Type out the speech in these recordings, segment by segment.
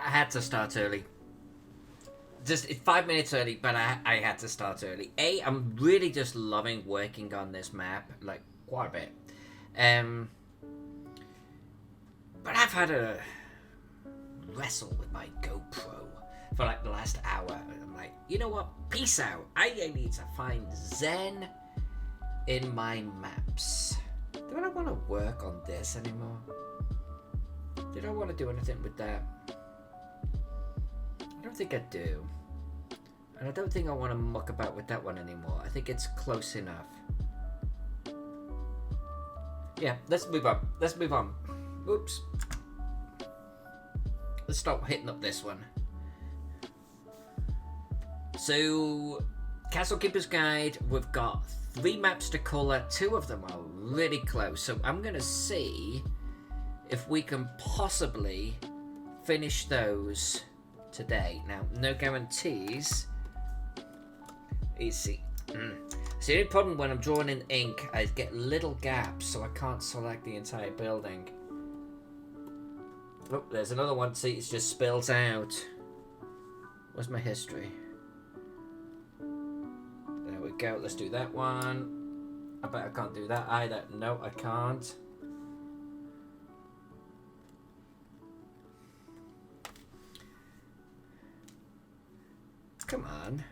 I had to start early. Just 5 minutes early, but I had to start early. I'm really just loving working on this map, like, quite a bit. Um, but I've had a wrestle with my GoPro for like the last hour. I'm like, you know what? Peace out. I need to find Zen in my maps. Do I want to work on this anymore? Did I want to do anything with that? I don't think I do. And I don't think I want to muck about with that one anymore. I think it's close enough. Yeah, let's move on. Let's move on. Oops. Let's stop hitting up this one. So, Castle Keeper's Guide, we've got 3 maps to colour. 2 of them are really close. So I'm going to see if we can possibly finish those today. Now, no guarantees. Easy. So the only problem when I'm drawing in ink, I get little gaps, so I can't select the entire building. Oh, there's another one. See, it just spills out. Where's my history? There we go. Let's do that one. I bet I can't do that either. No, I can't. Come on.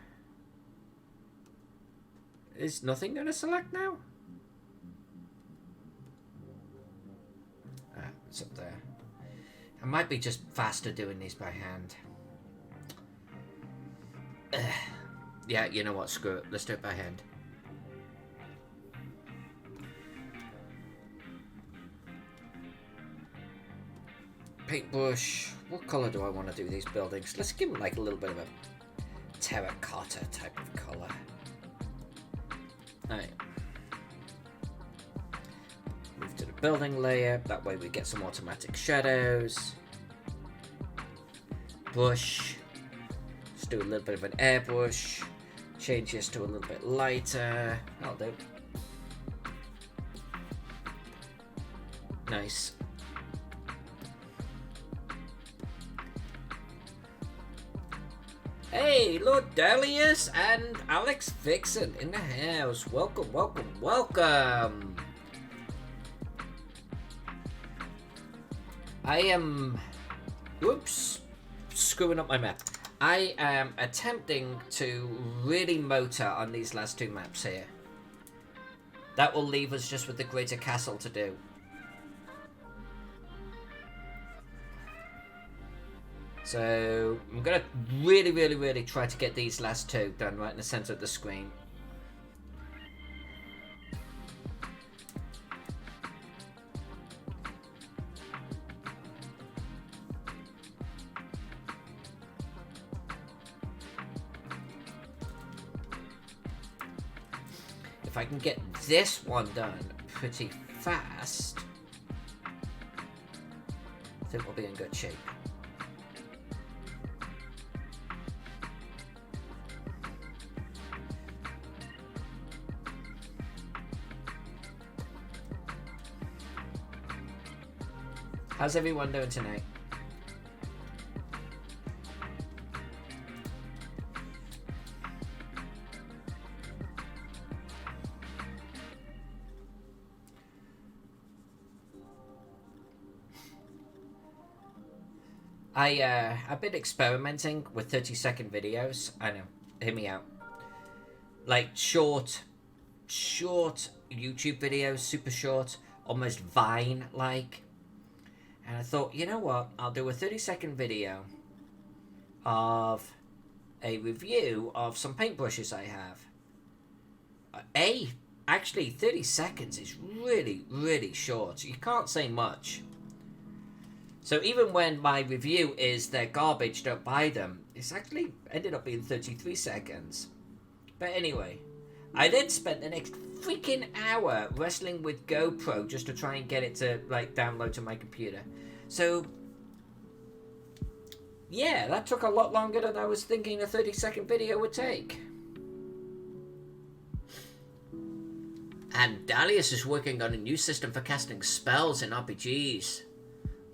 Is nothing going to select now? Ah, it's up there. I might be just faster doing these by hand. Yeah, you know what? Screw it. Let's do it by hand. Paintbrush. What colour do I want to do these buildings? Let's give them like a little bit of a terracotta type of colour. Alright. Move to the building layer. That way we get some automatic shadows. Brush. Let's do a little bit of an airbrush. Change this to a little bit lighter. That'll do. Nice. Hey, Lord Delius and Alex Vixen in the house. Welcome, welcome, welcome. I am... Whoops. Screwing up my map. I am attempting to really motor on these last 2 maps here. That will leave us just with the Greater Castle to do. So, I'm going to really try to get these last 2 done right in the center of the screen. If I can get this one done pretty fast, I think we'll be in good shape. How's everyone doing tonight? I've been experimenting with 30-second videos. I know, hear me out. Like short YouTube videos, super short, almost Vine-like. And I thought, you know what? I'll do a 30-second video of a review of some paintbrushes I have. Actually, 30 seconds is really short. You can't say much. So even when my review is they're garbage, don't buy them, it's actually ended up being 33 seconds. But anyway, I then spent the next freaking hour wrestling with GoPro just to try and get it to like download to my computer. So yeah, that took a lot longer than I was thinking a 30-second video would take. And Dalius is working on a new system for casting spells in RPGs.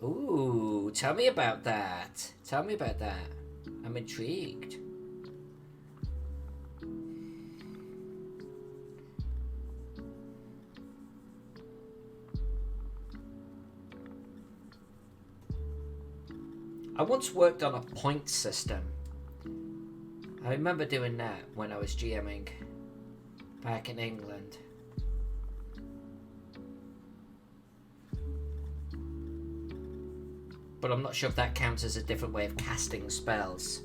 Ooh, tell me about that. Tell me about that. I'm intrigued. I once worked on a point system. I remember doing that when I was GMing back in England. But I'm not sure if that counts as a different way of casting spells.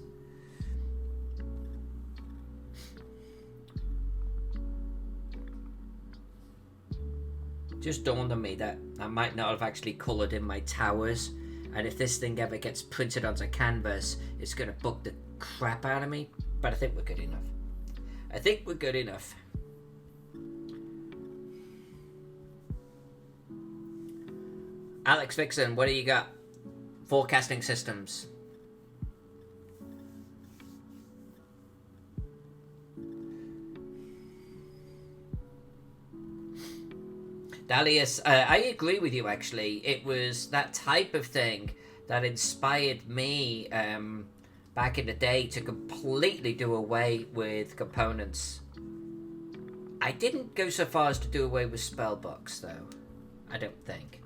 Just dawned on me that I might not have actually coloured in my towers, and if this thing ever gets printed onto canvas, it's going to bug the crap out of me. But I think we're good enough. I think we're good enough. Alex Vixen, what do you got? Forecasting systems. Dalius, I agree with you actually. It was that type of thing that inspired me back in the day to completely do away with components. I didn't go so far as to do away with spellbooks though. I don't think.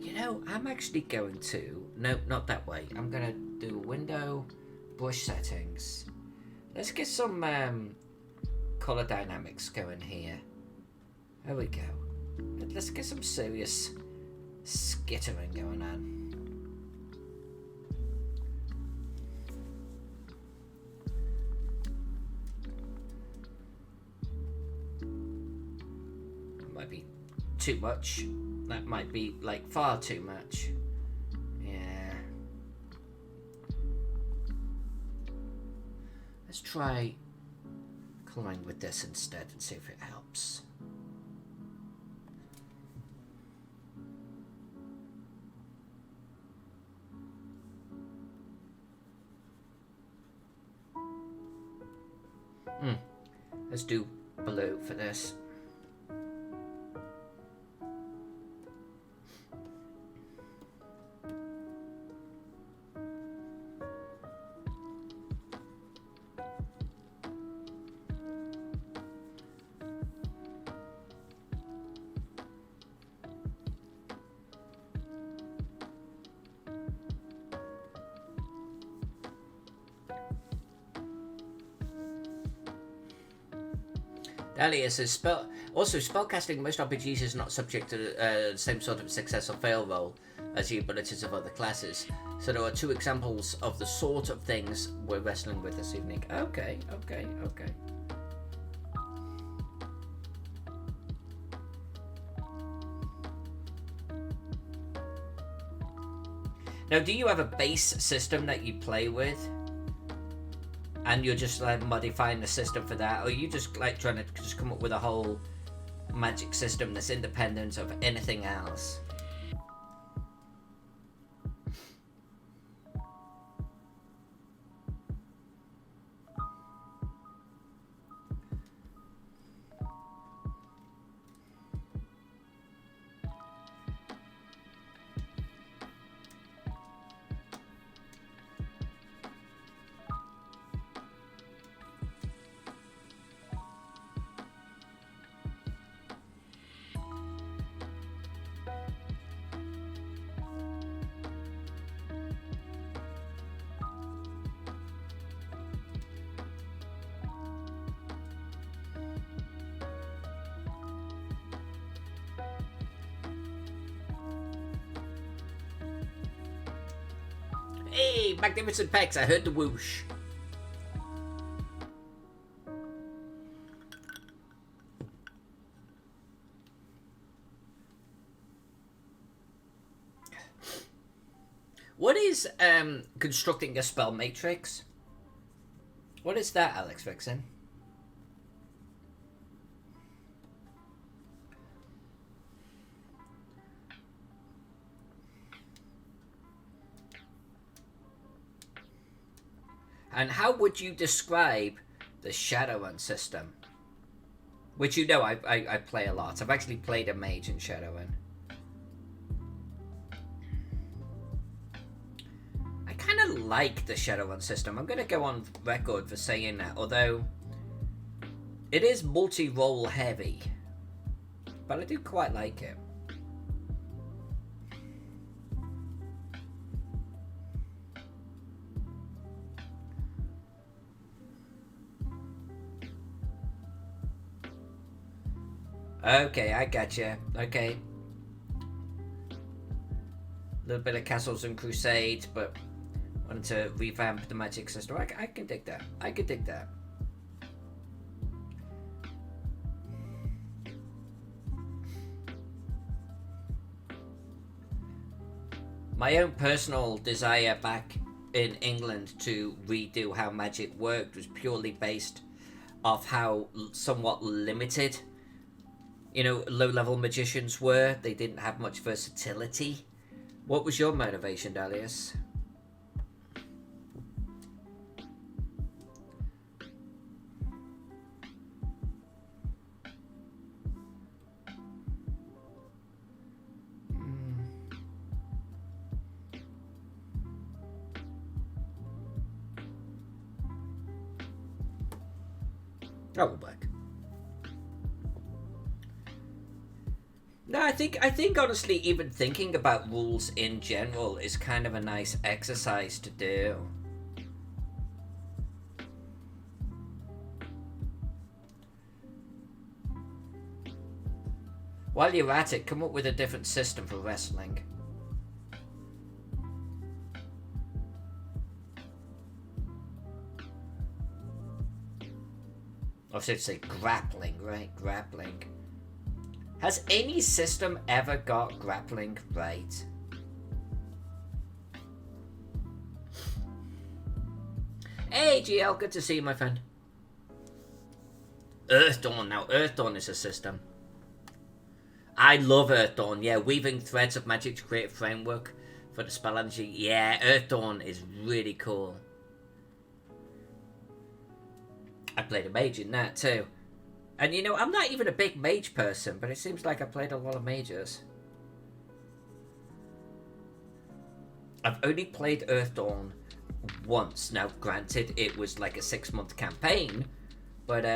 You know, I'm actually going to... No, not that way. I'm going to do window, brush settings. Let's get some color dynamics going here. There we go. Let's get some serious skittering going on. That might be too much. That might be like far too much. Yeah. Let's try colouring with this instead and see if it helps. Let's do blue for this. Dahlia says, spellcasting in most RPGs is not subject to the same sort of success or fail roll as the abilities of other classes. So there are two examples of the sort of things we're wrestling with this evening. Okay. Now, do you have a base system that you play with? And you're just like modifying the system for that, or are you just like trying to just come up with a whole magic system that's independent of anything else? Hey, Magnificent Pecs, I heard the whoosh. What is constructing a spell matrix? What is that, Alex Vixen? And how would you describe the Shadowrun system? which you know I play a lot. I've actually played a mage in Shadowrun. I kind of like the Shadowrun system. I'm going to go on record for saying that, although it is multi-role heavy, but I do quite like it. Okay, I gotcha. Okay. A little bit of Castles and Crusades, but wanted to revamp the magic system. I can dig that. I can dig that. My own personal desire back in England to redo how magic worked was purely based off how somewhat limited, you know, low-level magicians were. They didn't have much versatility. What was your motivation, Dalius? That will work. No, I think honestly, even thinking about rules in general is kind of a nice exercise to do. While you're at it, come up with a different system for wrestling. I should say grappling, right? Grappling. Has any system ever got grappling right? Hey, GL, good to see you, my friend. Earthdawn, now Earthdawn is a system. I love Earthdawn, yeah, weaving threads of magic to create a framework for the spell energy. Yeah, Earthdawn is really cool. I played a mage in that too. And you know, I'm not even a big mage person, but it seems like I played a lot of mages. I've only played Earthdawn once. Now, granted, it was like a 6-month campaign, but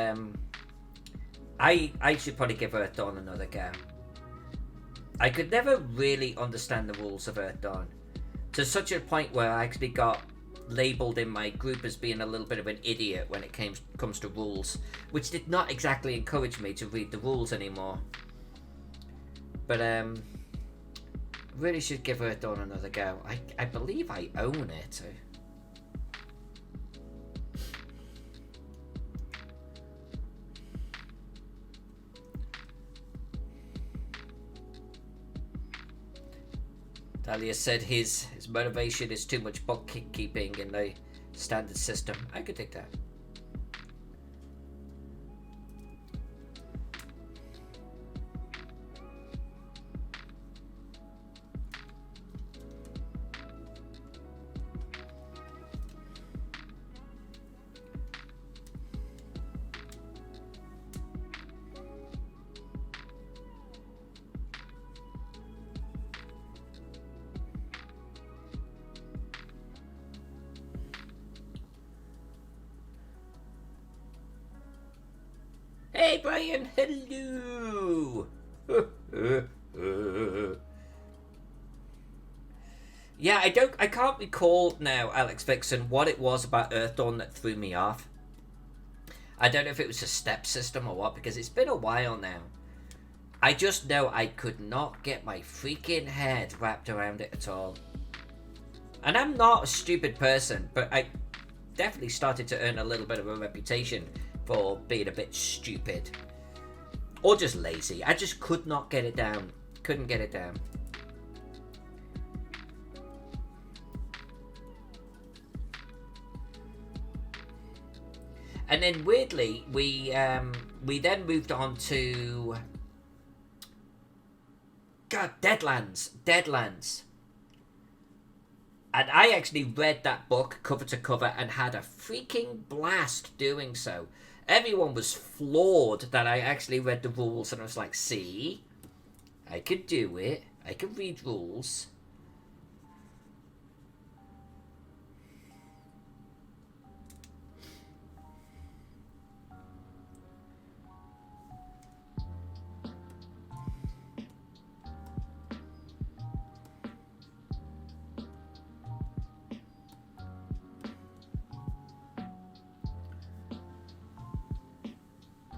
I should probably give Earthdawn another go. I could never really understand the rules of Earthdawn, to such a point where I actually got labelled in my group as being a little bit of an idiot when it comes to rules, which did not exactly encourage me to read the rules anymore. But really should give Earthdawn another go. I believe I own it. Dahlia said his motivation is too much bookkeeping in the standard system. I could take that. Hey Brian, hello. Yeah, I can't recall now, Alex Vixen, what it was about Earthdawn that threw me off. I don't know if it was a step system or what, because it's been a while now. I just know I could not get my freaking head wrapped around it at all. And I'm not a stupid person, but I definitely started to earn a little bit of a reputation for being a bit stupid. Or just lazy. I just could not get it down. Couldn't get it down. And then weirdly, we then moved on to Deadlands. And I actually read that book cover to cover and had a freaking blast doing so. Everyone was floored that I actually read the rules, and I was like, see, I could do it. I can read rules.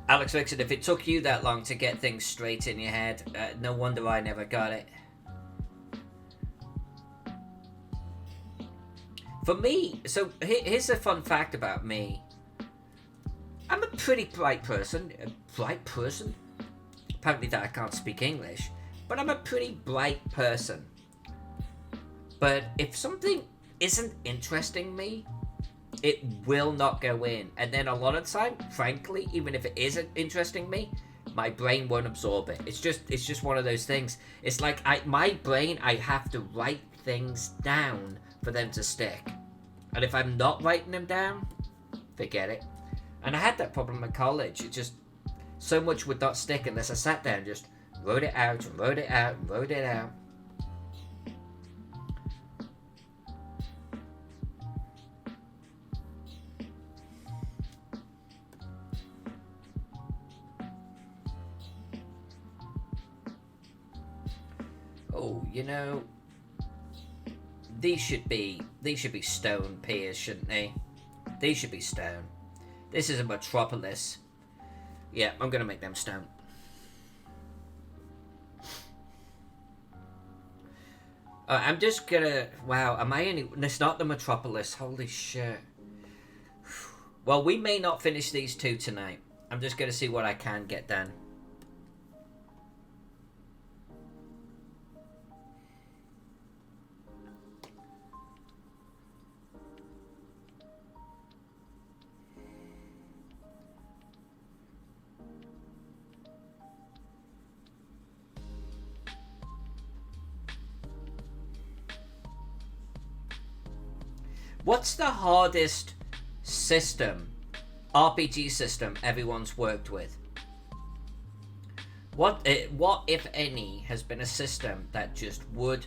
Alex Vixen, if it took you that long to get things straight in your head, no wonder I never got it. For me, so here's a fun fact about me. I'm a pretty bright person. A bright person? Apparently that I can't speak English. But I'm a pretty bright person. But if something isn't interesting me, it will not go in. And then a lot of the time, frankly, even if it isn't interesting me, my brain won't absorb it. It's just one of those things. It's like my brain, I have to write things down for them to stick. And if I'm not writing them down, forget it. And I had that problem in college. It just, so much would not stick unless I sat down and just wrote it out and wrote it out and wrote it out. Oh, you know, these should be stone piers, shouldn't they? These should be stone. This is a metropolis. Yeah, I'm gonna make them stone. I'm just gonna... Wow, am I only... It's not the metropolis. Holy shit. Well, we may not finish these two tonight. I'm just gonna see what I can get done. What's the hardest system, RPG system, everyone's worked with? What if any, has been a system that just would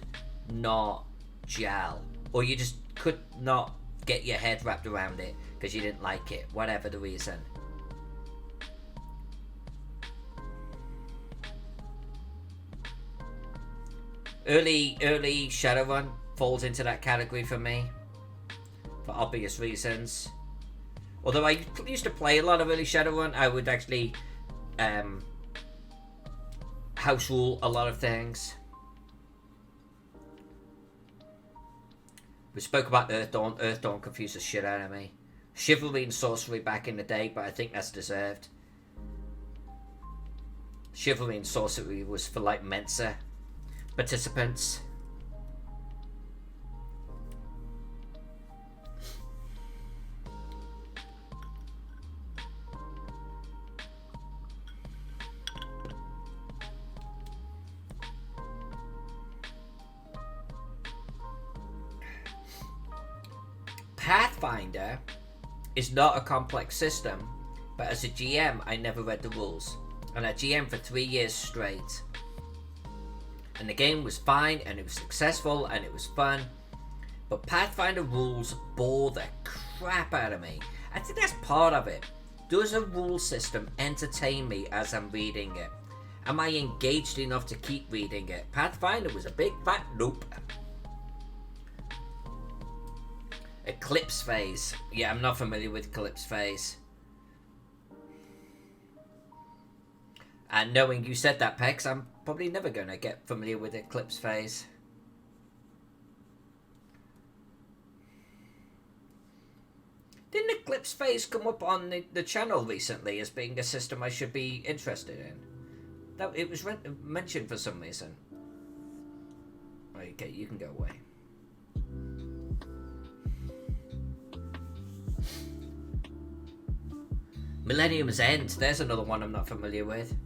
not gel? Or you just could not get your head wrapped around it because you didn't like it, whatever the reason? Early Shadowrun falls into that category for me. For obvious reasons. Although I used to play a lot of early Shadowrun, I would actually house rule a lot of things. We spoke about Earth Dawn. Earth Dawn confused the shit out of me. Chivalry and sorcery back in the day, but I think that's deserved. Chivalry and sorcery was for like Mensa participants. Pathfinder is not a complex system, but as a GM, I never read the rules, and I GM for 3 years straight. And the game was fine, and it was successful, and it was fun, but Pathfinder rules bore the crap out of me. I think that's part of it. Does a rule system entertain me as I'm reading it? Am I engaged enough to keep reading it? Pathfinder was a big fat nope. Eclipse phase. Yeah, I'm not familiar with Eclipse phase. And knowing you said that, Pex, I'm probably never going to get familiar with Eclipse phase. Didn't Eclipse phase come up on the channel recently as being a system I should be interested in? That it was mentioned for some reason. Okay, you can go away. Millennium's End. There's another one I'm not familiar with.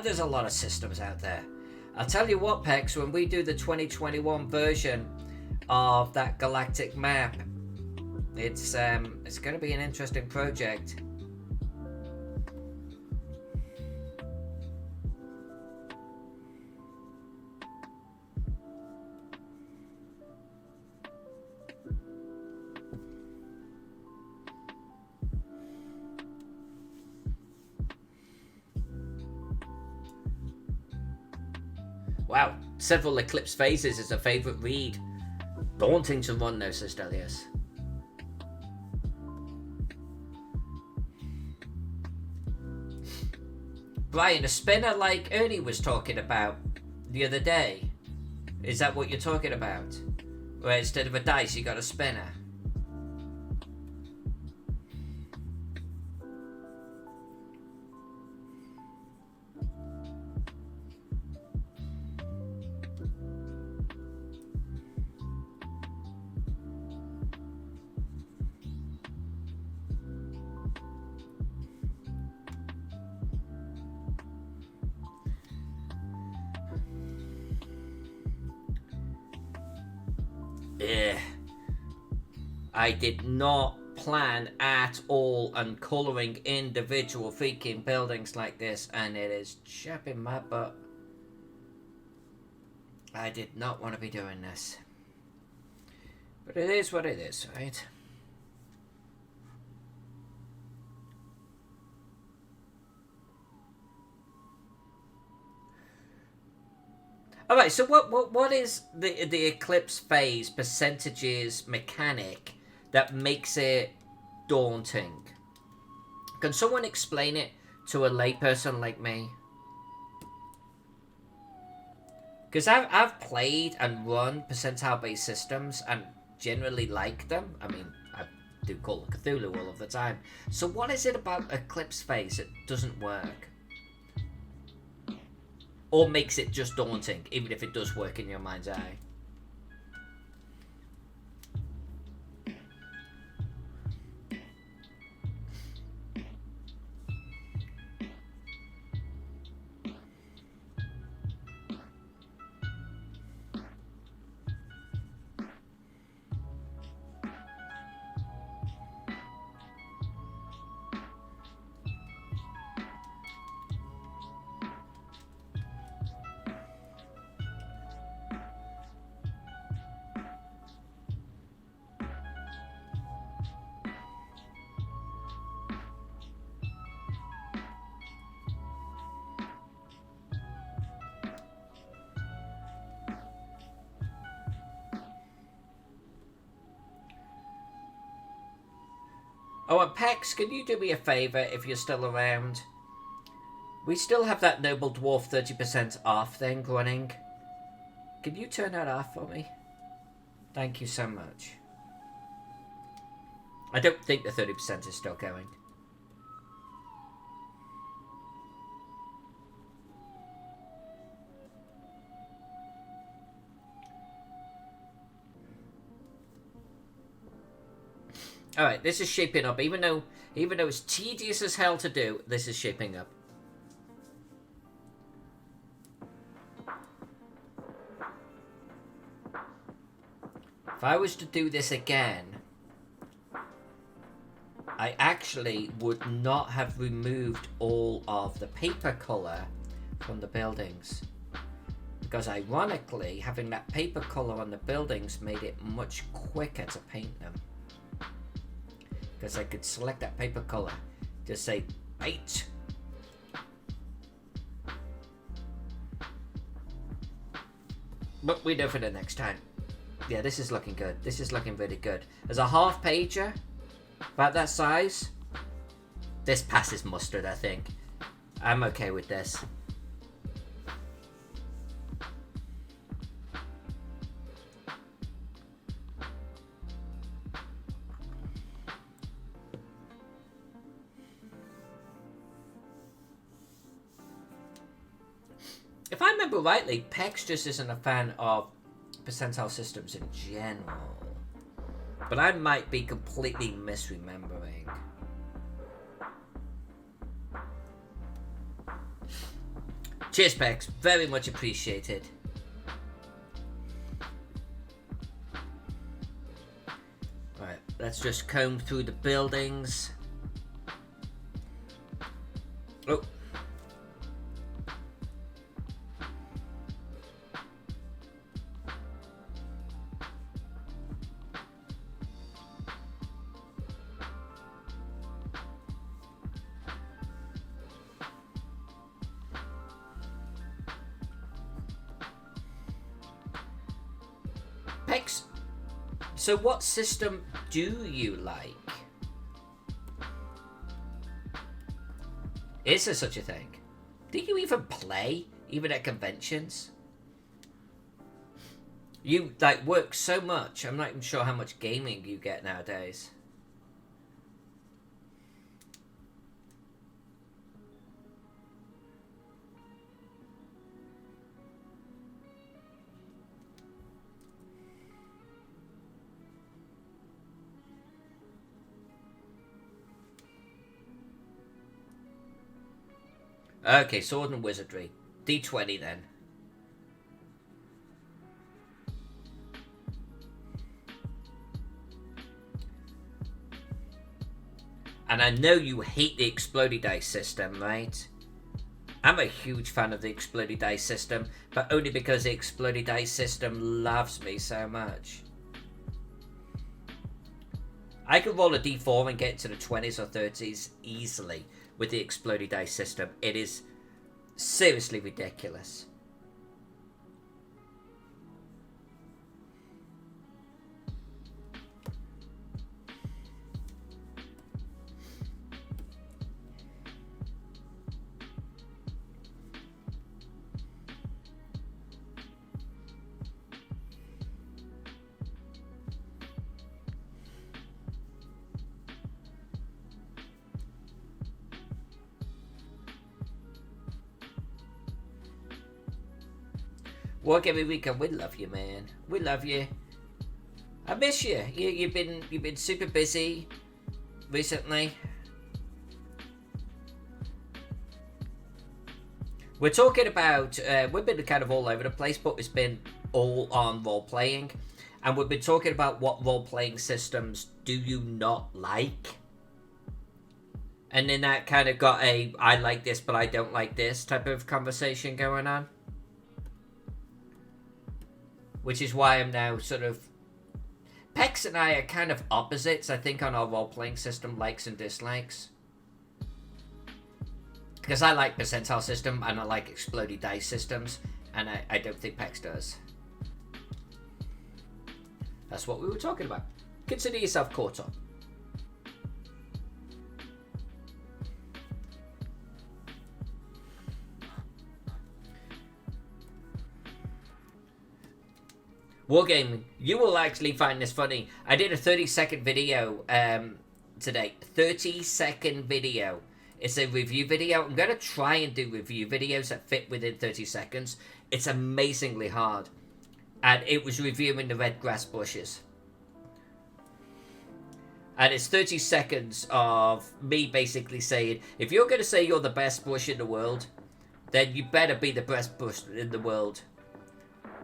There's a lot of systems out there. I'll tell you what, Pex, when we do the 2021 version of that galactic map, It's going to be an interesting project. Wow, several eclipse phases is a favourite read. Daunting to run though, says Delius. Brian, a spinner like Ernie was talking about the other day. Is that what you're talking about? Where instead of a dice, you got a spinner. I did not plan at all on colouring individual freaking buildings like this, and it is chapping my butt. I did not want to be doing this. But it is what it is, right? Alright, so what is the eclipse phase percentages mechanic that makes it daunting? Can someone explain it to a layperson like me? Because I've played and run percentile-based systems and generally like them. I mean, I do Call of Cthulhu all of the time. So what is it about eclipse phase that doesn't work? Or makes it just daunting, even if it does work in your mind's eye? Oh, and Pex, can you do me a favour if you're still around? We still have that Noble Dwarf 30% off thing running. Can you turn that off for me? Thank you so much. I don't think the 30% is still going. Alright, this is shaping up. Even though it's tedious as hell to do, this is shaping up. If I was to do this again, I actually would not have removed all of the paper colour from the buildings. Because ironically, having that paper colour on the buildings made it much quicker to paint them. Because I could select that paper color, just say paint. But we do for the next time. Yeah, this is looking good. This is looking really good. As a half pager, about that size, this passes mustard, I think. I'm okay with this. If I remember rightly, Pex just isn't a fan of percentile systems in general. But I might be completely misremembering. Cheers, Pex. Very much appreciated. Alright, Let's just comb through the buildings. Oh. Pex, so what system do you like? Is there such a thing? Do you even play, even at conventions? You, like, work so much, I'm not even sure how much gaming you get nowadays. Okay, sword and wizardry. D20 then. And I know you hate the explodey dice system, right? I'm a huge fan of the explodey dice system, but only because the explodey dice system loves me so much. I could roll a d4 and get into the 20s or 30s easily with the explodey dice system. It is seriously ridiculous. Work every weekend. We love you, man. We love you. I miss you. You've been super busy recently. We're talking about we've been kind of all over the place, but it's been all on role playing, and we've been talking about what role playing systems do you not like, and then that kind of got a I like this but I don't like this type of conversation going on. Which is why I'm now sort of... Pex and I are kind of opposites, I think, on our role-playing system, likes and dislikes. Because I like percentile system, and I like explodey dice systems, and I don't think Pex does. That's what we were talking about. Consider yourself caught up. Wargaming, you will actually find this funny. I did a 30-second video today. 30-second video. It's a review video. I'm going to try and do review videos that fit within 30 seconds. It's amazingly hard. And it was reviewing the red grass bushes. And it's 30 seconds of me basically saying, if you're going to say you're the best bush in the world, then you better be the best bush in the world.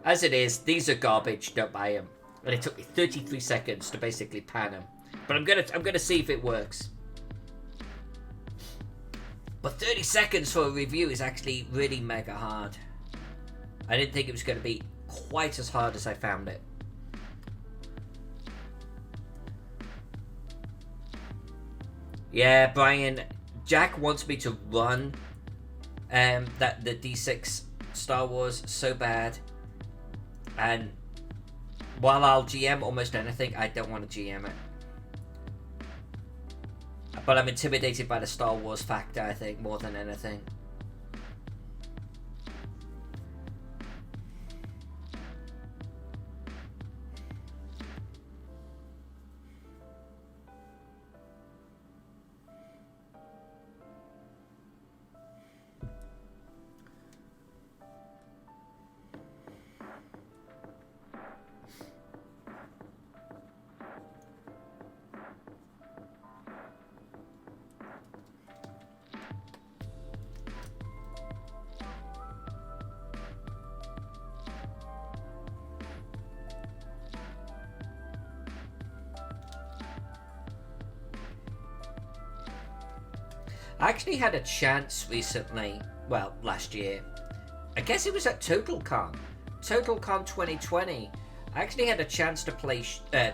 As it is, these are garbage, don't buy them. And it took me 33 seconds to basically pan them. But I'm gonna see if it works. But 30 seconds for a review is actually really mega hard. I didn't think it was going to be quite as hard as I found it. Yeah, Brian, Jack wants me to run the D6 Star Wars so bad. And while I'll GM almost anything, I don't want to GM it. But I'm intimidated by the Star Wars factor, I think, more than anything. I actually had a chance recently, well, last year. I guess it was at TotalCon 2020. I actually had a chance to play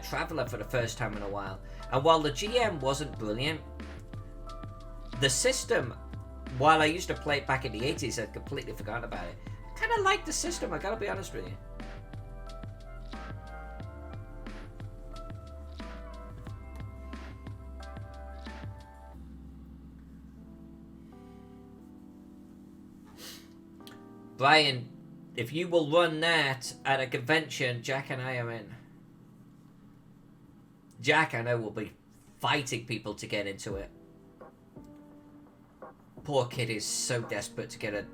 Traveller for the first time in a while. And while the GM wasn't brilliant, the system, while I used to play it back in the 80s, I'd completely forgotten about it. I kind of liked the system, I gotta be honest with you. Brian, if you will run that at a convention, Jack and I are in. Jack, I know, will be fighting people to get into it. Poor kid is so desperate to get a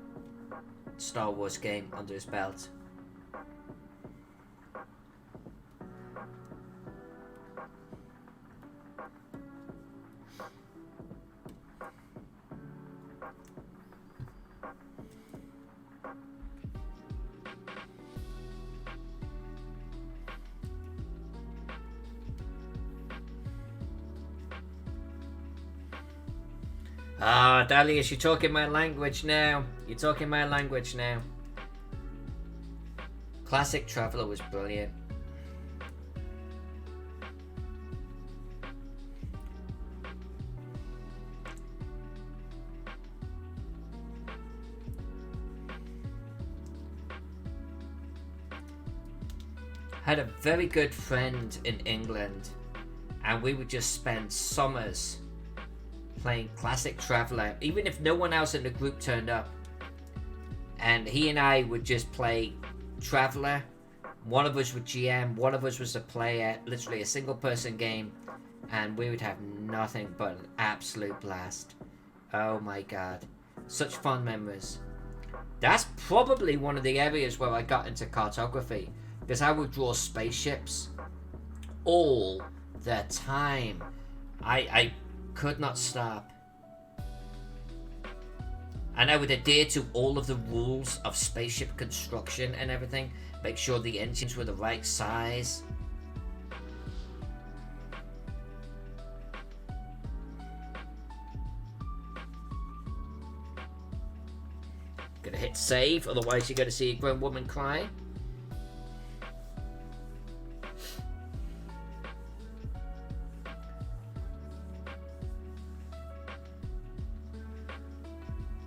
Star Wars game under his belt. Ah, Dalius, you're talking my language now. You're talking my language now. Classic Traveller was brilliant. Had a very good friend in England, and we would just spend summers playing Classic Traveller, even if no one else in the group turned up. And he and I would just play Traveller. One of us would GM, one of us was a player, literally a single person game, and we would have nothing but an absolute blast. Oh my god. Such fun memories. That's probably one of the areas where I got into cartography, because I would draw spaceships all the time. I could not stop. And I would adhere to all of the rules of spaceship construction and everything. Make sure the engines were the right size. Gonna hit save, otherwise you're gonna see a grown woman cry.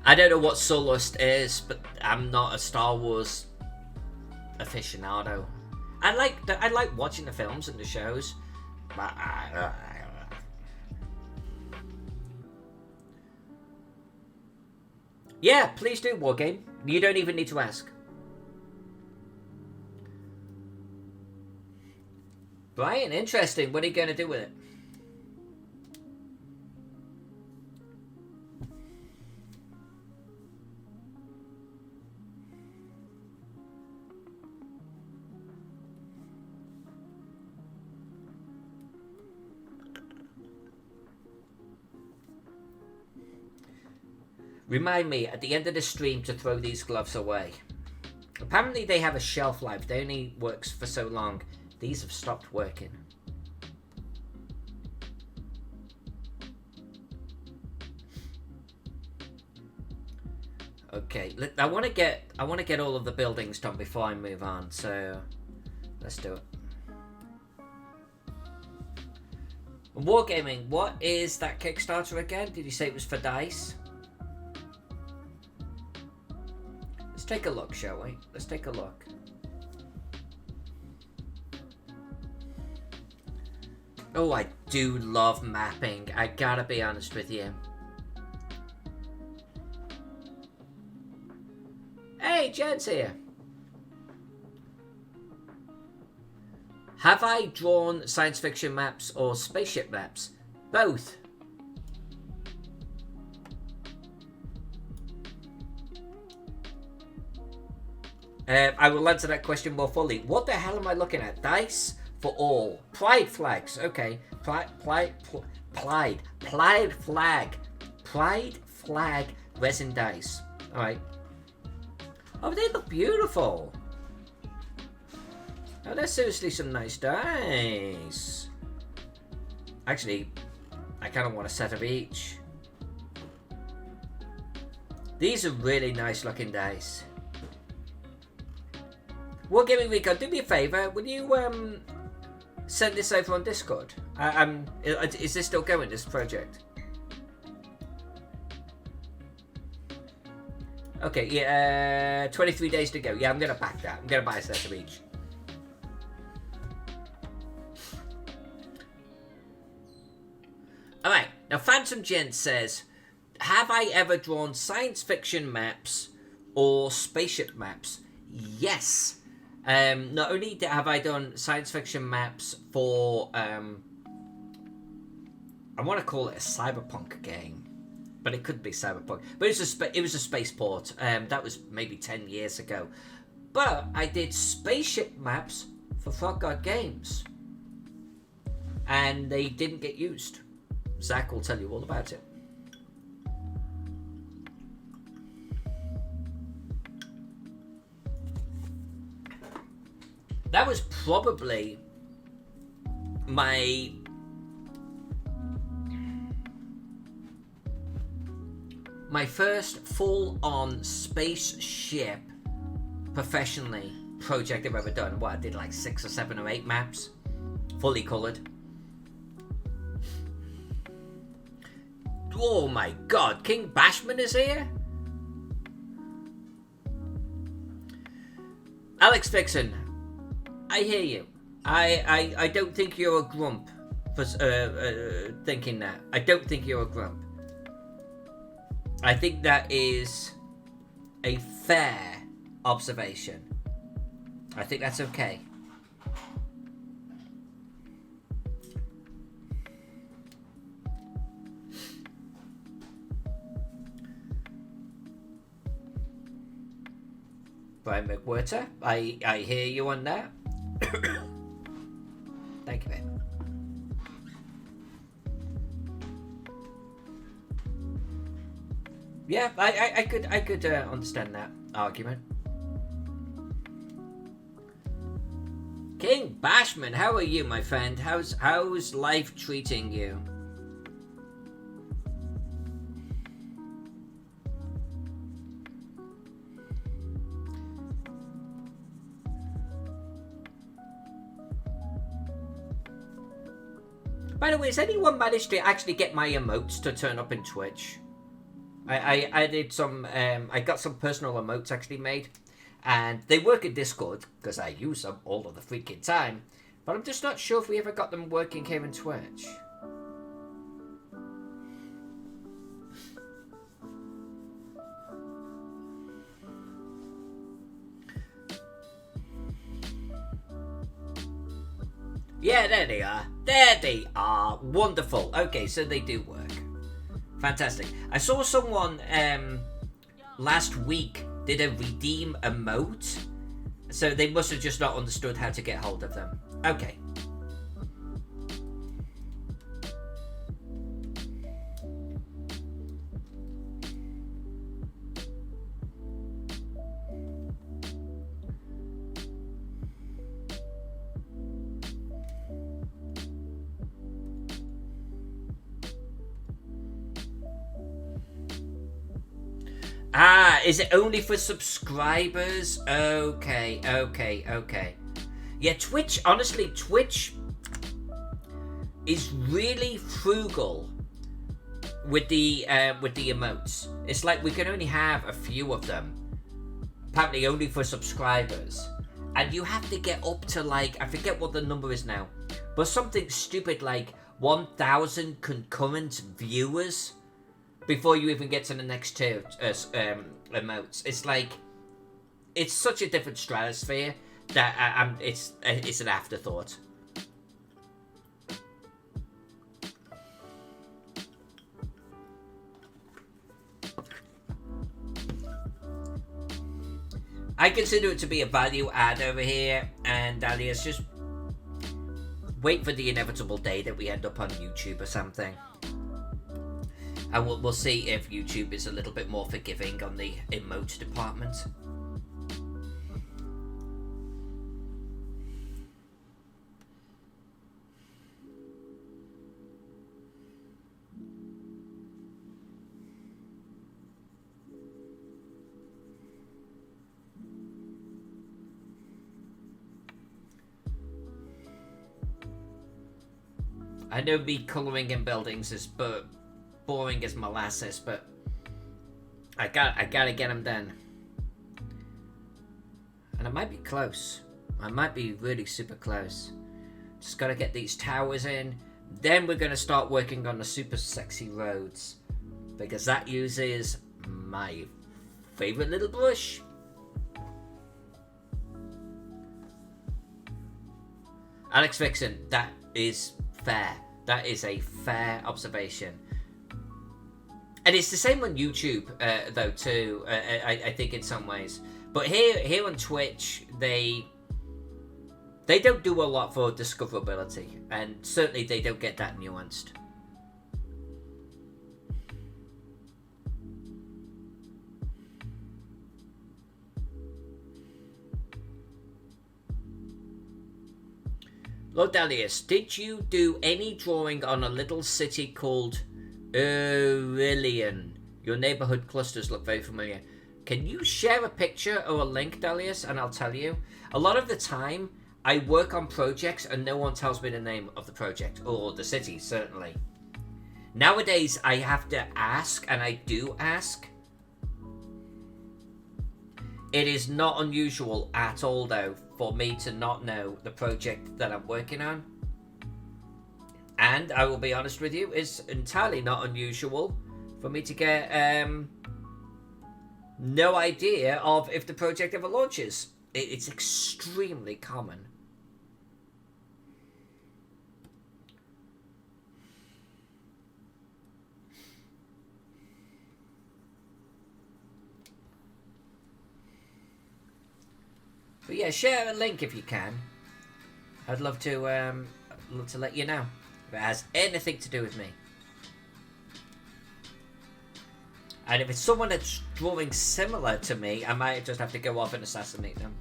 I don't know what Soulust is, but I'm not a Star Wars aficionado. I like watching the films and the shows, but yeah, please do, Wargame. You don't even need to ask. Brian, interesting. What are you going to do with it? Remind me at the end of the stream to throw these gloves away. Apparently they have a shelf life. They only works for so long. These have stopped working. Okay, I want to get all of the buildings done before I move on. So let's do it. Wargaming, what is that Kickstarter again? Did you say it was for dice? Let's take a look, shall we? Let's take a look. Oh, I do love mapping. I gotta be honest with you. Hey, Jen's here. Have I drawn science fiction maps or spaceship maps? Both. I will answer that question more fully. What the hell am I looking at? Dice for all. Pride flags. Okay. Pride flag resin dice. Alright. Oh, they look beautiful. Oh, that's seriously some nice dice. Actually, I kind of want a set of each. These are really nice looking dice. Well, Gaming Rico, do me a favour. Will you send this over on Discord? Is this still going, this project? Okay, yeah, 23 days to go. Yeah, I'm going to back that. I'm going to buy a set of each. Alright, now Phantom Gent says, have I ever drawn science fiction maps or spaceship maps? Yes. Not only have I done science fiction maps for, I want to call it a cyberpunk game, but it could be cyberpunk. But it was a spaceport. That was maybe 10 years ago. But I did spaceship maps for Frog God Games, and they didn't get used. Zach will tell you all about it. That was probably my first full-on spaceship professionally project I've ever done. What, I did like 6 or 7 or 8 maps, fully coloured. Oh my god, King Bashman is here? Alex Vixen, I hear you. I don't think you're a grump for thinking that. I don't think you're a grump. I think that is a fair observation. I think that's okay. Brian McWhirter, I hear you on that. Thank you, babe. Yeah, I could understand that argument. King Bashman, how are you, my friend? How's life treating you? By the way, has anyone managed to actually get my emotes to turn up in Twitch? I did some, I got some personal emotes actually made, and they work in Discord, because I use them all of the freaking time, but I'm just not sure if we ever got them working here in Twitch. Yeah, there they are. There they are. Wonderful. Okay, so they do work. Fantastic. I saw someone last week did a redeem emote, so they must have just not understood how to get hold of them. Okay. Ah, is it only for subscribers? Okay. Yeah, Twitch, honestly, Twitch is really frugal with the emotes. It's like we can only have a few of them. Apparently only for subscribers. And you have to get up to, like, I forget what the number is now, but something stupid like 1,000 concurrent viewers before you even get to the next tier emotes. It's like, it's such a different stratosphere that it's an afterthought. I consider it to be a value add over here, and Alias, just wait for the inevitable day that we end up on YouTube or something. And we'll see if YouTube is a little bit more forgiving on the emote department. I know me colouring in buildings is boring as molasses, but I gotta get them done. And I might be close. I might be really super close. Just gotta get these towers in. Then we're gonna start working on the super sexy roads, because that uses my favourite little brush. Alex Vixen, that is fair. That is a fair observation. And it's the same on YouTube, though, too, I think in some ways. But here on Twitch, they don't do a lot for discoverability. And certainly they don't get that nuanced. Lord Dalius, did you do any drawing on a little city called Aurelian? Your neighborhood clusters look very familiar. Can you share a picture or a link, Dalius, and I'll tell you? A lot of the time, I work on projects and no one tells me the name of the project, or the city, certainly. Nowadays, I have to ask, and I do ask. It is not unusual at all, though, for me to not know the project that I'm working on. And I will be honest with you, it's entirely not unusual for me to get no idea of if the project ever launches. It's extremely common. But yeah, share a link if you can. I'd love to let you know if it has anything to do with me. And if it's someone that's drawing similar to me, I might just have to go off and assassinate them.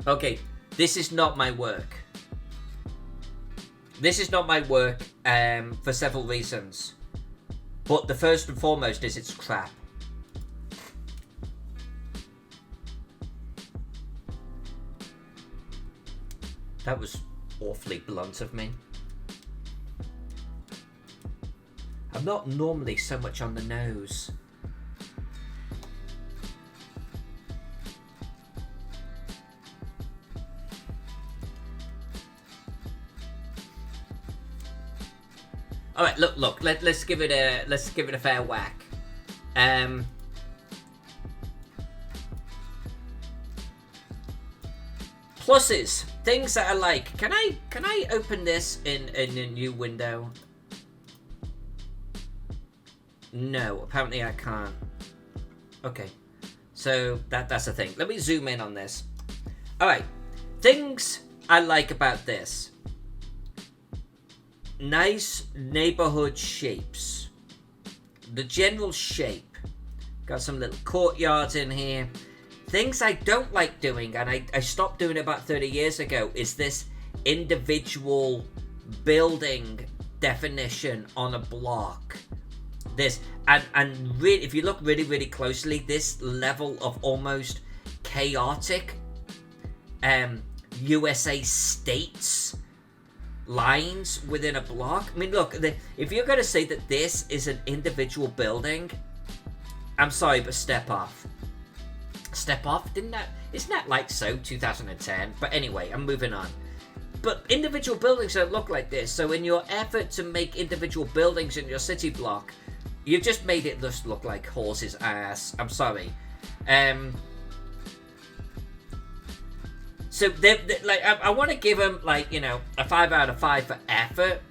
Okay, this is not my work. This is not my work for several reasons. But the first and foremost is it's crap. That was awfully blunt of me. I'm not normally so much on the nose. All right, look. Let's give it a fair whack. Pluses, things that I like. Can I open this in a new window? No, apparently I can't. Okay, so that's the thing. Let me zoom in on this. All right, things I like about this. Nice neighborhood shapes. The general shape. Got some little courtyards in here. Things I don't like doing, and I stopped doing it about 30 years ago, is this individual building definition on a block. This, and really, if you look really closely, this level of almost chaotic USA states lines within a block. I mean, look, if you're going to say that this is an individual building, I'm sorry, but step off. Step off? Isn't that like so 2010? But anyway, I'm moving on. But individual buildings don't look like this. So in your effort to make individual buildings in your city block, you've just made it just look like horse's ass. I'm sorry. So like I want to give them, like, you know, a 5 out of 5 for effort,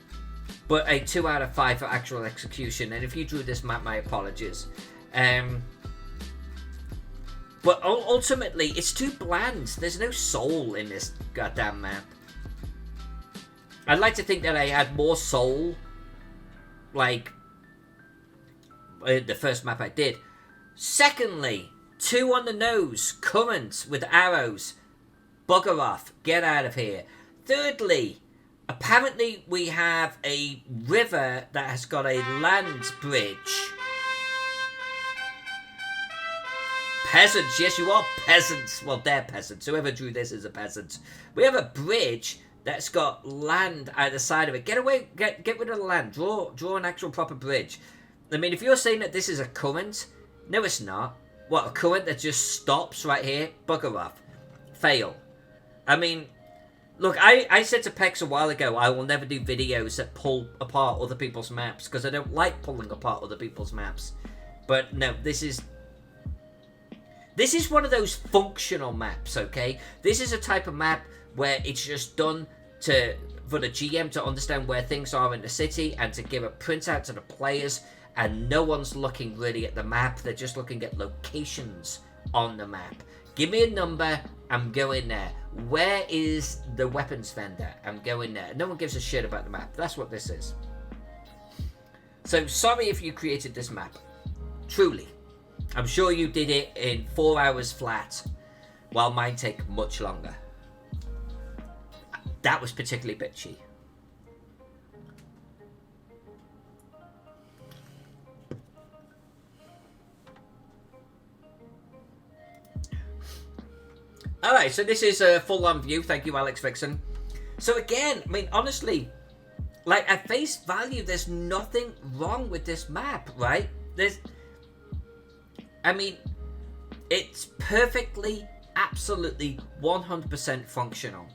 but a 2 out of 5 for actual execution. And if you drew this map, my apologies. But ultimately, it's too bland. There's no soul in this goddamn map. I'd like to think that I had more soul, like the first map I did. Secondly, 2 on the nose, current with arrows. Bugger off. Get out of here. Thirdly, Apparently, we have a river that has got a land bridge. Peasants, yes, you are peasants. Well, they're peasants. Whoever drew this is a peasant. We have a bridge that's got land either side of it. Get away, get rid of the land. Draw an actual proper bridge. I mean, if you're saying that this is a current, no, it's not. What, a current that just stops right here? Bugger off. Fail. I mean, look, I said to Pex a while ago, I will never do videos that pull apart other people's maps, because I don't like pulling apart other people's maps. But no, this is one of those functional maps, okay? This is a type of map where it's just done for the GM to understand where things are in the city and to give a printout to the players, and no one's looking really at the map, they're just looking at locations on the map. Give me a number, I'm going there. Where is the weapons vendor? I'm going there. No one gives a shit about the map. That's what this is. So, sorry if you created this map. Truly. I'm sure you did it in 4 hours flat, while mine take much longer. That was particularly bitchy. Alright, so this is a full-on view. Thank you, Alex Vixen. So again, I mean, honestly, like, at face value, there's nothing wrong with this map, right? I mean, it's perfectly, absolutely, 100% functional.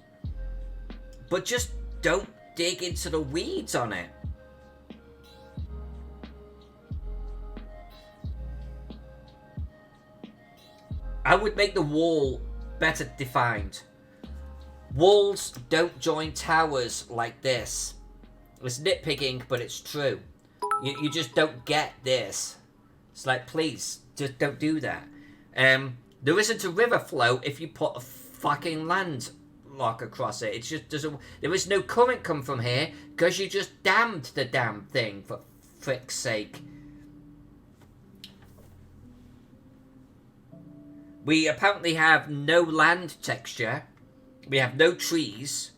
But just don't dig into the weeds on it. I would make the wall better defined. Walls don't join towers like this. It's nitpicking, but it's true. You just don't get this. It's like, please, just don't do that. There isn't a river flow if you put a fucking land lock across it. It just doesn't. There is no current come from here because you just damned the damn thing, for frick's sake. We apparently have no land texture. We have no trees,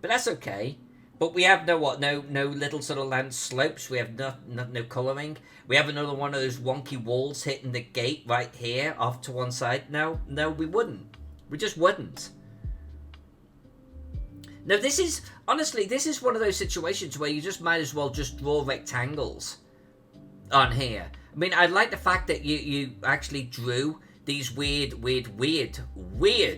but that's okay. But we have no little sort of land slopes. We have no colouring. We have another one of those wonky walls hitting the gate right here off to one side. No, we wouldn't. We just wouldn't. No, this is one of those situations where you just might as well just draw rectangles on here. I mean, I like the fact that you actually drew these weird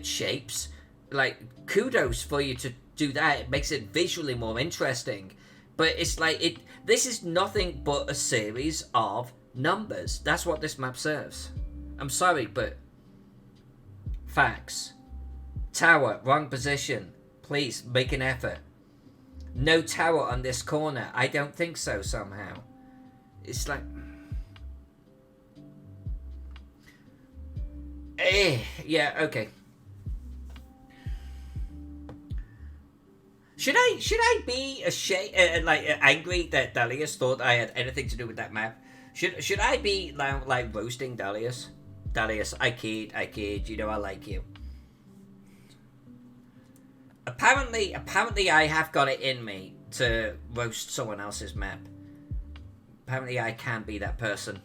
shapes. Like, kudos for you to do that. It makes it visually more interesting. But it's like, this is nothing but a series of numbers. That's what this map serves. I'm sorry, but facts. Tower, wrong position. Please, make an effort. No tower on this corner. I don't think so, somehow. It's like... yeah, okay. Should I be angry that Dalius thought I had anything to do with that map? Should I be like roasting Dalius? Dalius, I kid. You know I like you. Apparently I have got it in me to roast someone else's map. Apparently I can be that person.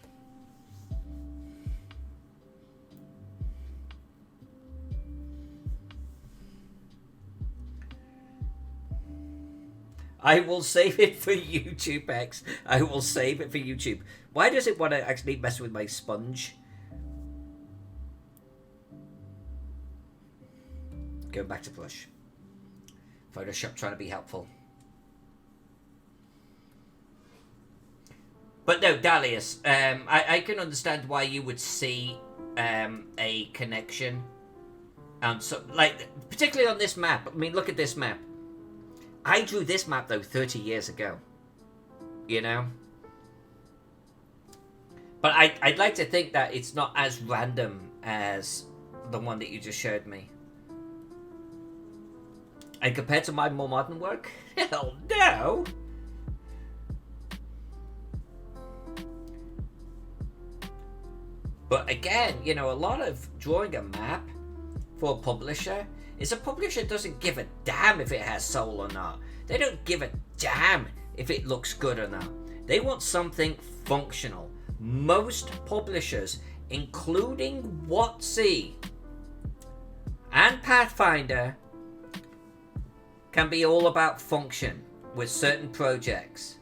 I will save it for YouTube, X. I will save it for YouTube. Why does it want to actually mess with my sponge? Going back to brush. Photoshop trying to be helpful. But no, Dalius, I can understand why you would see a connection. So, like, particularly on this map. I mean, look at this map. I drew this map, though, 30 years ago. You know? But I'd like to think that it's not as random as the one that you just showed me. And compared to my more modern work? Hell no! But again, you know, a lot of drawing a map for a publisher is a publisher doesn't give a damn if it has soul or not. They don't give a damn if it looks good or not. They want something functional. Most publishers, including WotC and Pathfinder, can be all about function with certain projects.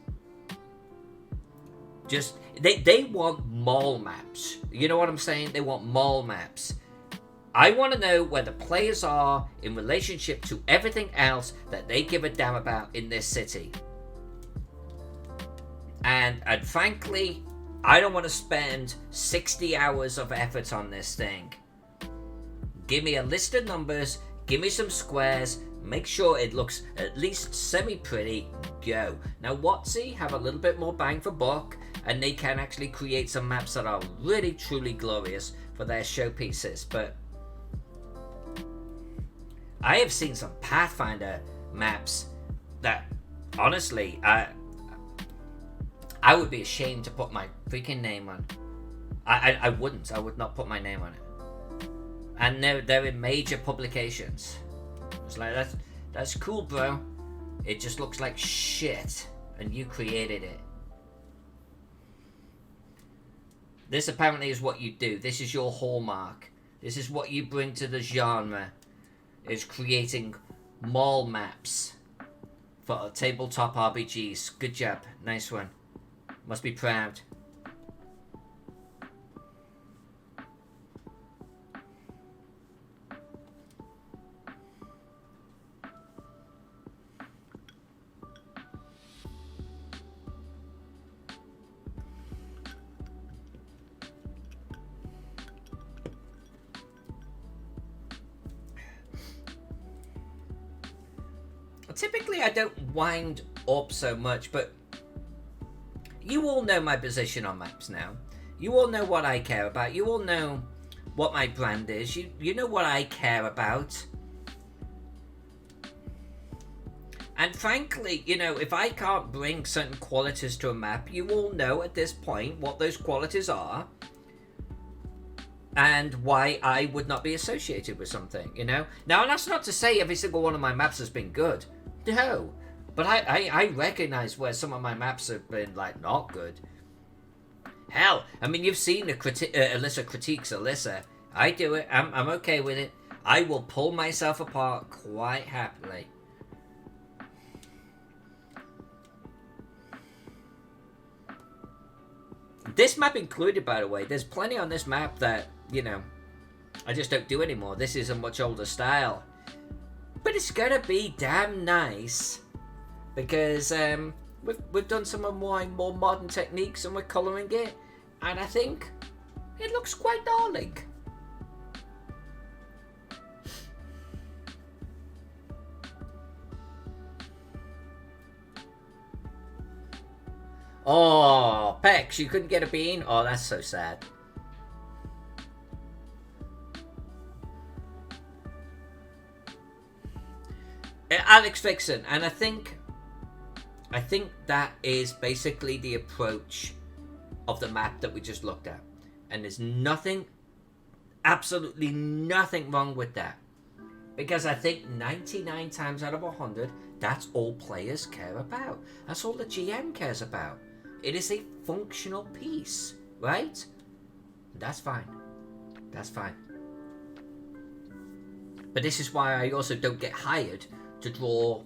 Just they want mall maps. You know what I'm saying? They want mall maps. I want to know where the players are in relationship to everything else that they give a damn about in this city. And frankly, I don't want to spend 60 hours of effort on this thing. Give me a list of numbers, give me some squares, make sure it looks at least semi-pretty, go. Now WotC have a little bit more bang for buck, and they can actually create some maps that are really truly glorious for their showpieces, but I have seen some Pathfinder maps that, honestly, I would be ashamed to put my freaking name on. I wouldn't. I would not put my name on it. And they're in major publications. It's like, that's cool, bro. It just looks like shit, and you created it. This apparently is what you do. This is your hallmark. This is what you bring to the genre. Is creating mall maps for tabletop RPGs. Good job. Nice one. Must be proud. Typically, I don't wind up so much, but you all know my position on maps now. You all know what I care about. You all know what my brand is. You know what I care about. And frankly, you know, if I can't bring certain qualities to a map, you all know at this point what those qualities are and why I would not be associated with something, you know? Now, that's not to say every single one of my maps has been good. No. But I recognize where some of my maps have been, like, not good. Hell, I mean, you've seen Alyssa critiques Alyssa. I do it. I'm okay with it. I will pull myself apart quite happily. This map included, by the way. There's plenty on this map that, you know, I just don't do anymore. This is a much older style. But it's gonna be damn nice. Because we've done some of my more modern techniques and we're colouring it. And I think it looks quite darling. Oh, Pex, you couldn't get a bean? Oh, that's so sad. Alex Vixen, and I think that is basically the approach of the map that we just looked at. And there's nothing, absolutely nothing wrong with that. Because I think 99 times out of 100, that's all players care about. That's all the GM cares about. It is a functional piece, right? That's fine. That's fine. But this is why I also don't get hired to draw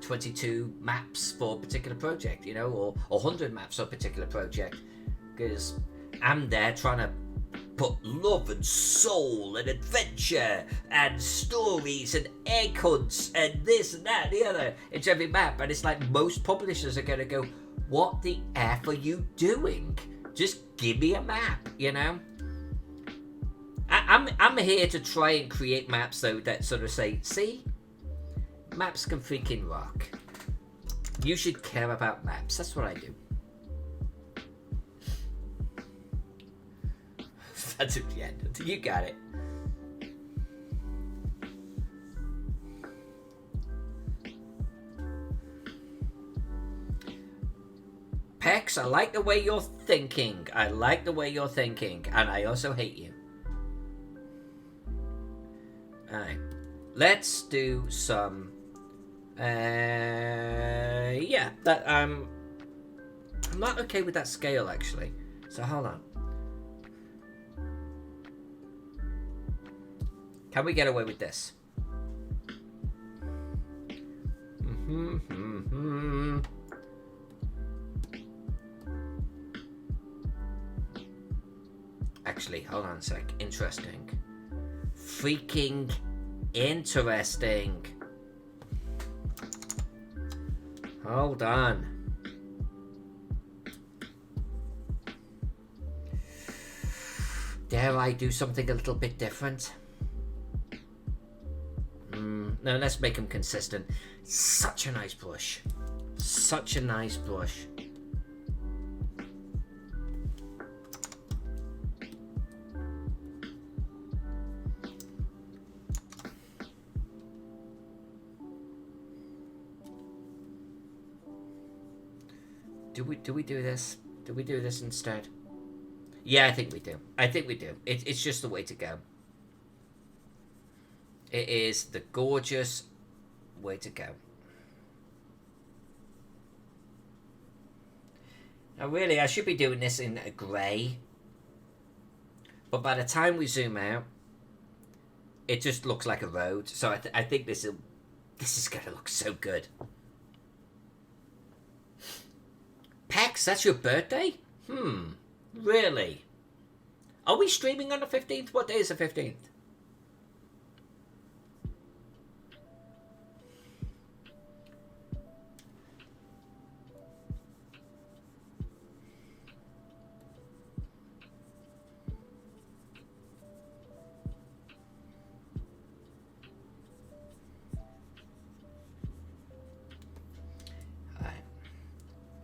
22 maps for a particular project, you know, or 100 maps for a particular project. Because I'm there trying to put love and soul and adventure and stories and egg hunts and this and that and the other into every map. And it's like most publishers are going to go, what the F are you doing? Just give me a map, you know? I'm here to try and create maps, though, that sort of say, see? Maps can freaking rock. You should care about maps. That's what I do. That's it, yeah. You got it. Pex, I like the way you're thinking. I like the way you're thinking. And I also hate you. let's do some. Yeah, that I'm not okay with that scale actually. So hold on. Can we get away with this? Actually, hold on a sec. Interesting. Freaking interesting. Hold on. Dare I do something a little bit different? No, let's make them consistent. Such a nice brush. Such a nice brush. Do we do this? Do we do this instead? Yeah, I think we do. I think we do. It's just the way to go. It is the gorgeous way to go. Now, really, I should be doing this in a grey. But by the time we zoom out, it just looks like a road. So I think this is going to look so good. Pex, that's your birthday? Really? Are we streaming on the 15th? What day is the 15th?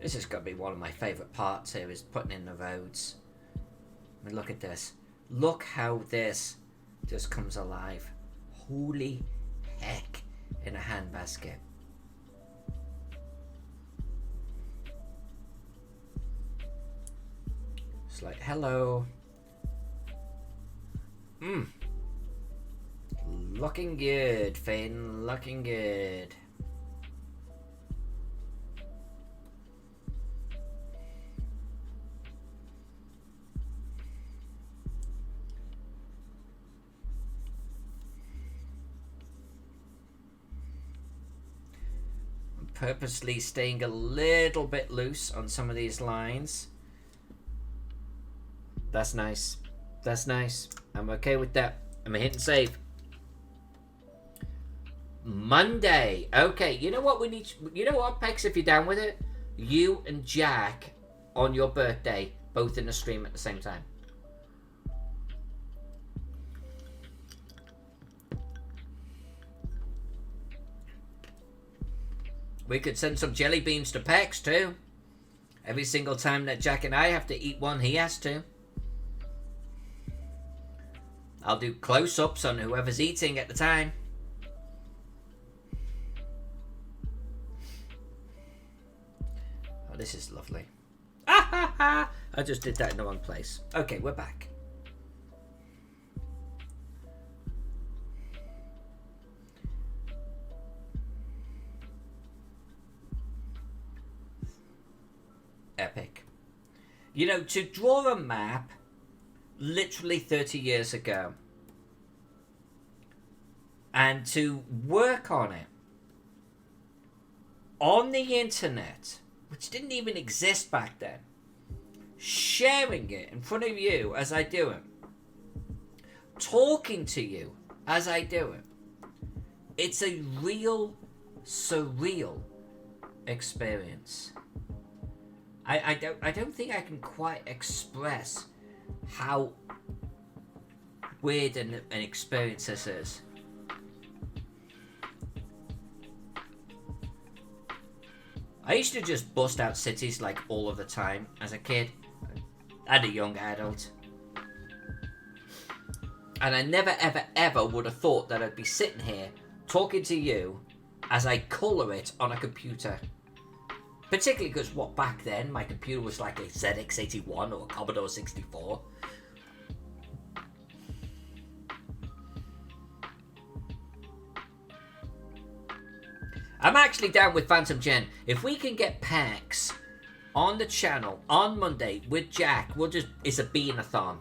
This is going to be one of my favourite parts here, is putting in the roads. I mean, look at this. Look how this just comes alive. Holy heck, in a handbasket. It's like, hello. Looking good, Finn. Looking good. Purposely staying a little bit loose on some of these lines. That's nice. That's nice. I'm okay with that. I'm gonna hit and save. Monday. Okay, you know what we need? You know what, Pex, if you're down with it? You and Jack on your birthday, both in the stream at the same time. We could send some jelly beans to Pex too. Every single time that Jack and I have to eat one, he has to. I'll do close-ups on whoever's eating at the time. Oh, this is lovely. Ah, ha, ha. I just did that in the wrong place. Okay, we're back. Epic. You know, to draw a map literally 30 years ago and to work on it on the internet, which didn't even exist back then, sharing it in front of you as I do it, talking to you as I do it, it's a real surreal experience. I don't think I can quite express how weird an experience this is. I used to just bust out cities like all of the time as a kid and a young adult. And I never ever ever would have thought that I'd be sitting here talking to you as I colour it on a computer. Particularly because, what, back then, my computer was like a ZX81 or a Commodore 64. I'm actually down with Phantom Jen. If we can get packs on the channel on Monday with Jack, it's a bean-a-thon.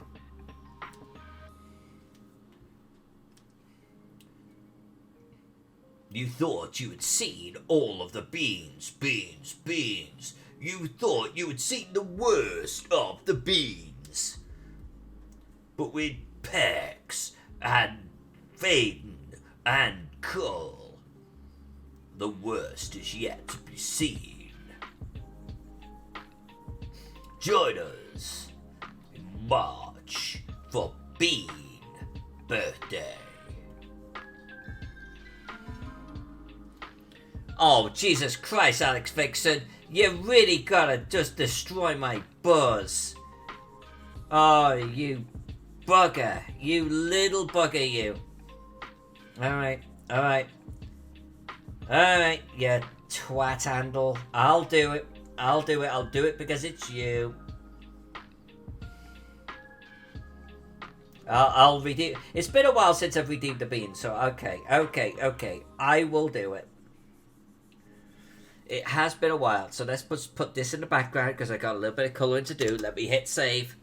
You thought you had seen all of the beans. You thought you had seen the worst of the beans. But with Pex and Faden and Cull, the worst is yet to be seen. Join us in March for Bean Birthday. Oh, Jesus Christ, Alex Vixen. You really gotta just destroy my buzz. Oh, you bugger. You little bugger, you. Alright, alright. Alright, you twat handle. I'll do it. I'll do it because it's you. I'll redeem. It's been a while since I've redeemed the bean, so okay. I will do it. It has been a while, so let's put this in the background because I got a little bit of colouring to do. Let me hit save.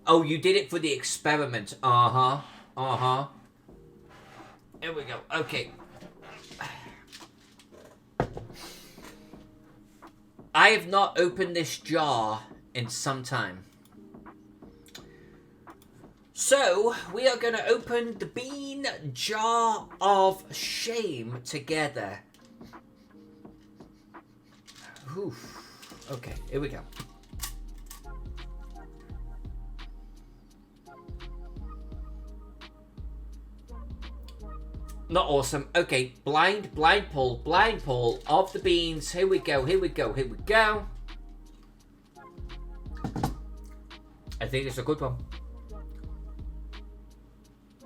Oh, you did it for the experiment. Uh-huh. Here we go. Okay. I have not opened this jar in some time. So, we are going to open the Bean Jar of Shame together. Oof. Okay, here we go. Not awesome. Okay, blind pull of the beans. Here we go.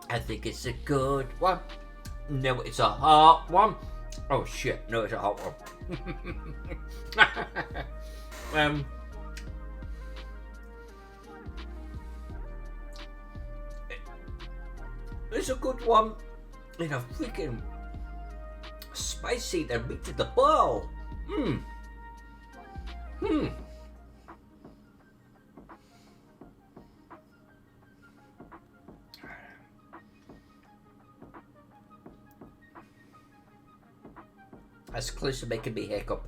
I think it's a good one. No, it's a hot one. Oh shit, no, it's a hot one. It's a good one. In a freaking spicy that meat to the ball. That's close to making me hiccup.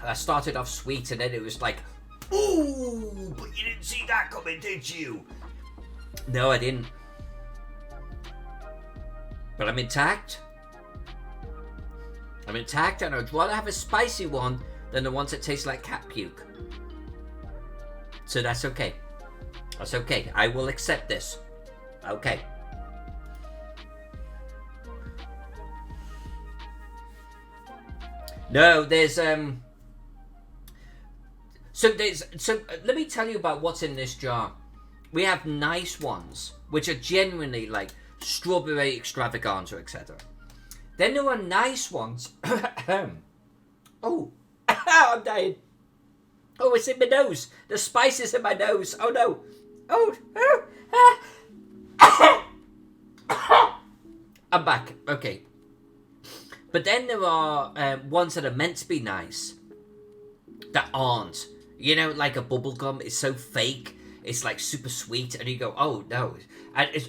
I started off sweet and then it was like, ooh, but you didn't see that coming, did you? No, I didn't. But I'm intact. And I'd rather have a spicy one than the ones that taste like cat puke. So that's okay. That's okay. I will accept this. Okay. No, there's So let me tell you about what's in this jar. We have nice ones, which are genuinely like strawberry extravaganza, etc. Then there are nice ones. Oh, I'm dying. Oh, it's in my nose. The spice is in my nose. Oh no. I'm back. Okay. But then there are ones that are meant to be nice that aren't. You know, like a bubblegum is so fake. It's like super sweet, and you go, oh no.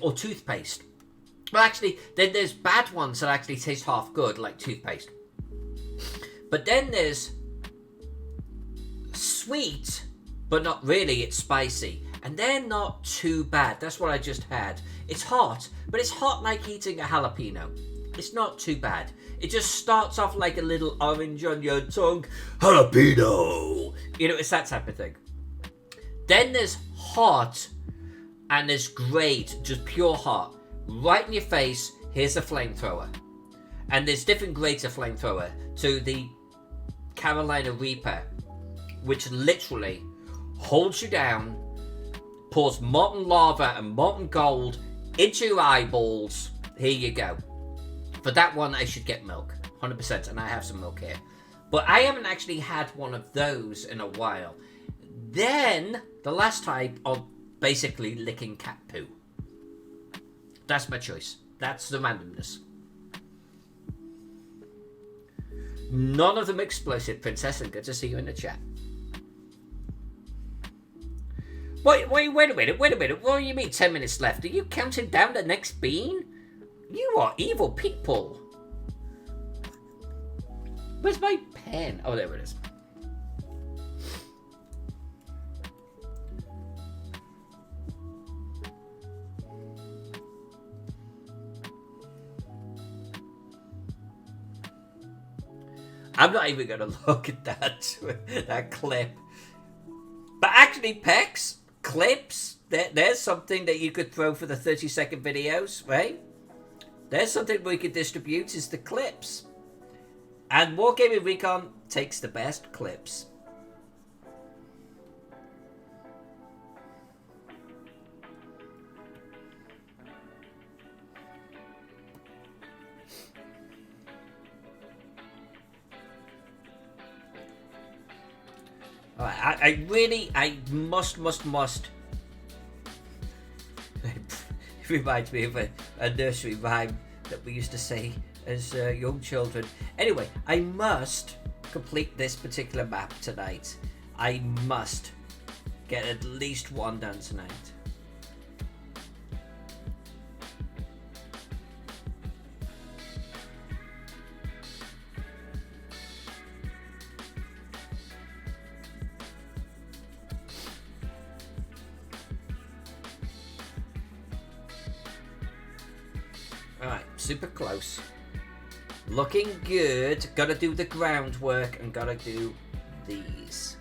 Or toothpaste. Well, actually, then there's bad ones that actually taste half good, like toothpaste. But then there's sweet, but not really. It's spicy. And they're not too bad. That's what I just had. It's hot, but it's hot like eating a jalapeno. It's not too bad. It just starts off like a little orange on your tongue. Jalapeno! You know, it's that type of thing. Then there's hot, and there's great, just pure hot. Right in your face, here's a flamethrower. And there's different grades of flamethrower. To the Carolina Reaper, which literally holds you down, pours molten lava and molten gold into your eyeballs. Here you go. For that one, I should get milk. 100%, and I have some milk here. But I haven't actually had one of those in a while. Then, the last type of basically licking cat poo. That's my choice. That's the randomness. None of them explosive, Princess, and good to see you in the chat. Wait a minute. What do you mean 10 minutes left? Are you counting down the next bean? You are evil people. Where's my pen? Oh, there it is. I'm not even going to look at that clip. But actually, Pex, clips, there's something that you could throw for the 30-second videos, right? There's something we could distribute is the clips. And Wargaming Recon takes the best clips. I must. It reminds me of a nursery rhyme that we used to say as young children. Anyway, I must complete this particular map tonight. I must get at least one done tonight. Alright, super close. Looking good. Gotta do the groundwork and gotta do these.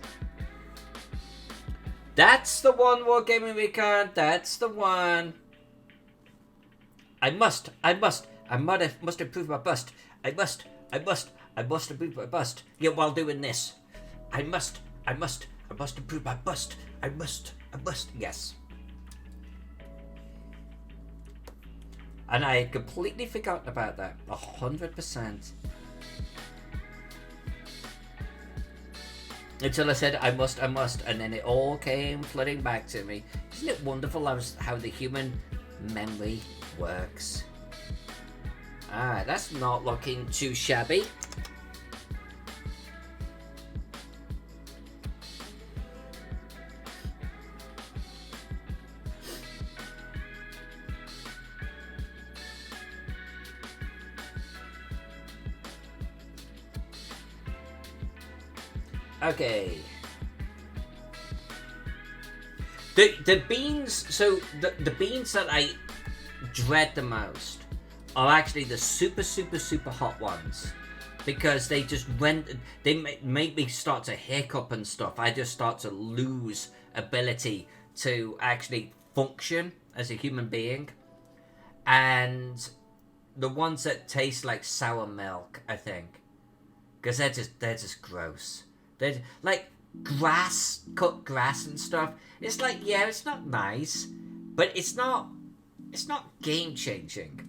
That's the one, Wargaming Recon. That's the one. I must improve my bust. I must improve my bust. Yeah, while doing this. I must improve my bust. I must. Yes. And I had completely forgotten about that. 100%. Until I said, I must, and then it all came flooding back to me. Isn't it wonderful how the human memory works? Alright, that's not looking too shabby. Okay. The beans, so the beans that I dread the most are actually the super hot ones, because they just make me start to hiccup and stuff. I just start to lose ability to actually function as a human being. And the ones that taste like sour milk, I think, because they're just gross. They're like cut grass and stuff. It's like, yeah, it's not nice, but it's not game changing.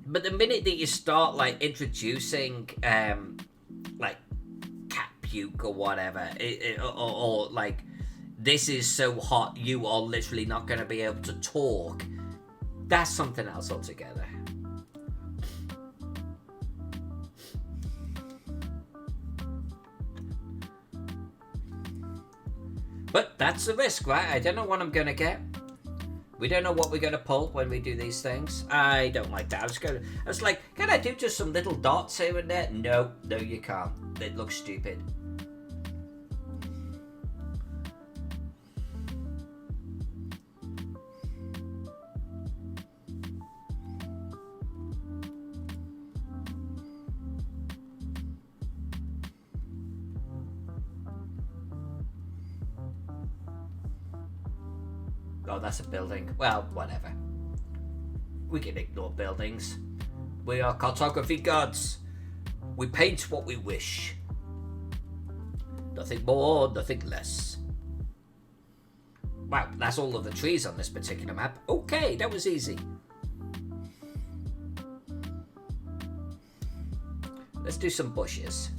But the minute that you start like introducing like cat puke or whatever, or like, this is so hot you are literally not going to be able to talk, that's something else altogether. But that's the risk, right? I don't know what I'm going to get. We don't know what we're going to pull when we do these things. I don't like that. I was like, can I do just some little dots here and there? No, you can't. It looks stupid. Oh, that's a building. Well, whatever. We can ignore buildings. We are cartography gods. We paint what we wish. Nothing more, nothing less. Wow, that's all of the trees on this particular map. Okay, that was easy. Let's do some bushes.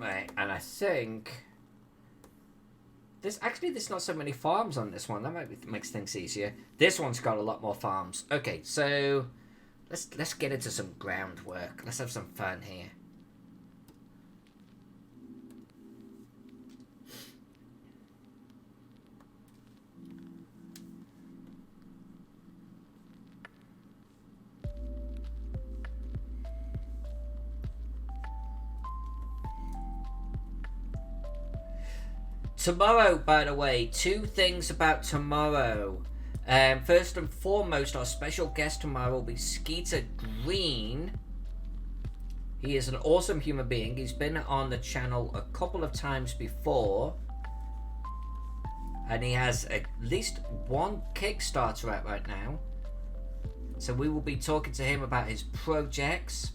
Right, and I think there's not so many farms on this one. That makes things easier. This one's got a lot more farms. Okay, so let's get into some groundwork. Let's have some fun here. Tomorrow, by the way, 2 things about tomorrow. First and foremost, our special guest tomorrow will be Skeeter Green. He is an awesome human being. He's been on the channel a couple of times before. And he has at least 1 Kickstarter out right now. So we will be talking to him about his projects.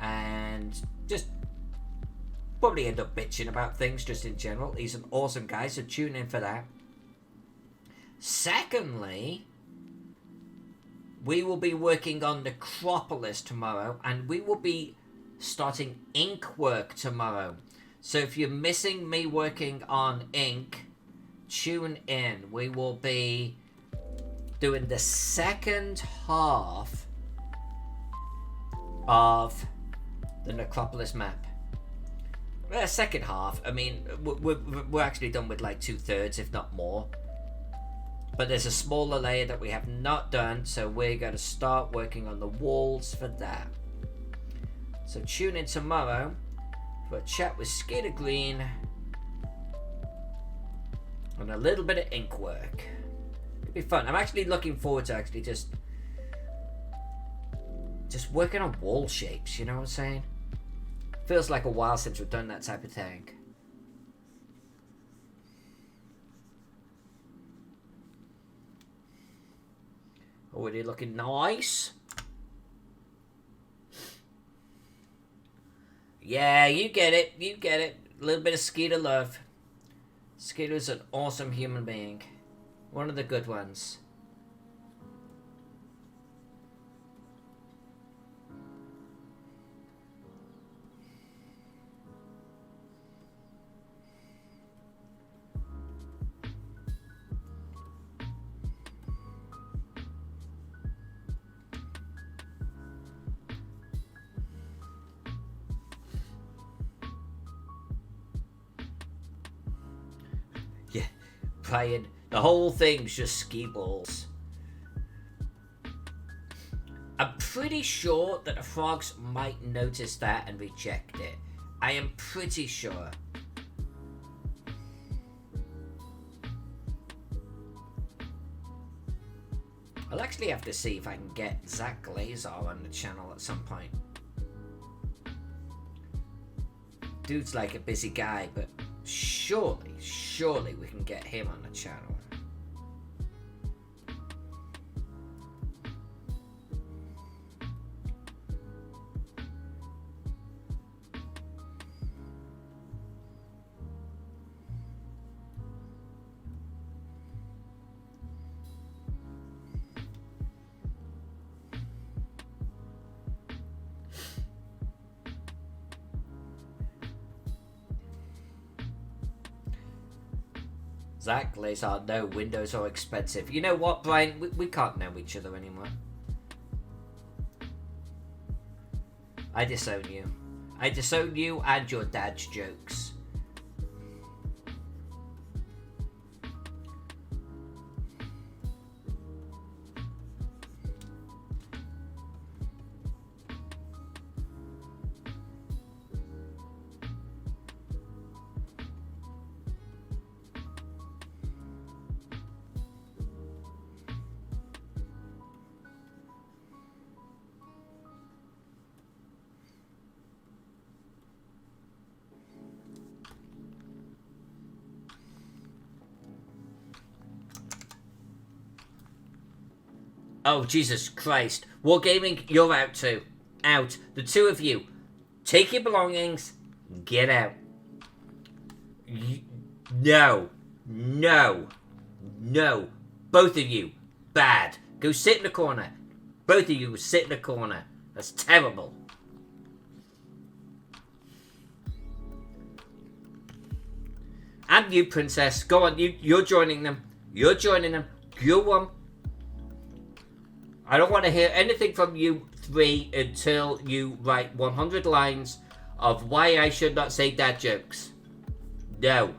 And just probably end up bitching about things just in general. He's an awesome guy, so tune in for that. Secondly, we will be working on Metropolis tomorrow, and we will be starting ink work tomorrow. So if you're missing me working on ink, tune in. We will be doing the second half of the Necropolis map. Second half. I mean, we're actually done with like 2/3, if not more. But there's a smaller layer that we have not done, so we're going to start working on the walls for that. So tune in tomorrow for a chat with Skeeter Green and a little bit of ink work. It'll be fun. I'm actually looking forward to actually just working on wall shapes, you know what I'm saying? Feels like a while since we've done that type of thing. Already looking nice. Yeah, you get it. You get it. A little bit of Skeeter love. Skeeter's an awesome human being. One of the good ones. Yeah, Brian, the whole thing's just ski balls. I'm pretty sure that the frogs might notice that and reject it. I am pretty sure. I'll actually have to see if I can get Zach Glazar on the channel at some point. Dude's like a busy guy, but surely we can get him on the channel. Zach Lazard, no, windows are expensive. You know what, Brian? We can't know each other anymore. I disown you. I disown you and your dad's jokes. Oh, Jesus Christ. Wargaming, you're out too. Out. The two of you. Take your belongings. Get out. No. No. No. Both of you. Bad. Go sit in the corner. Both of you sit in the corner. That's terrible. And you, princess. Go on, you're joining them. You're joining them. Go on. I don't want to hear anything from you three until you write 100 lines of why I should not say dad jokes. No.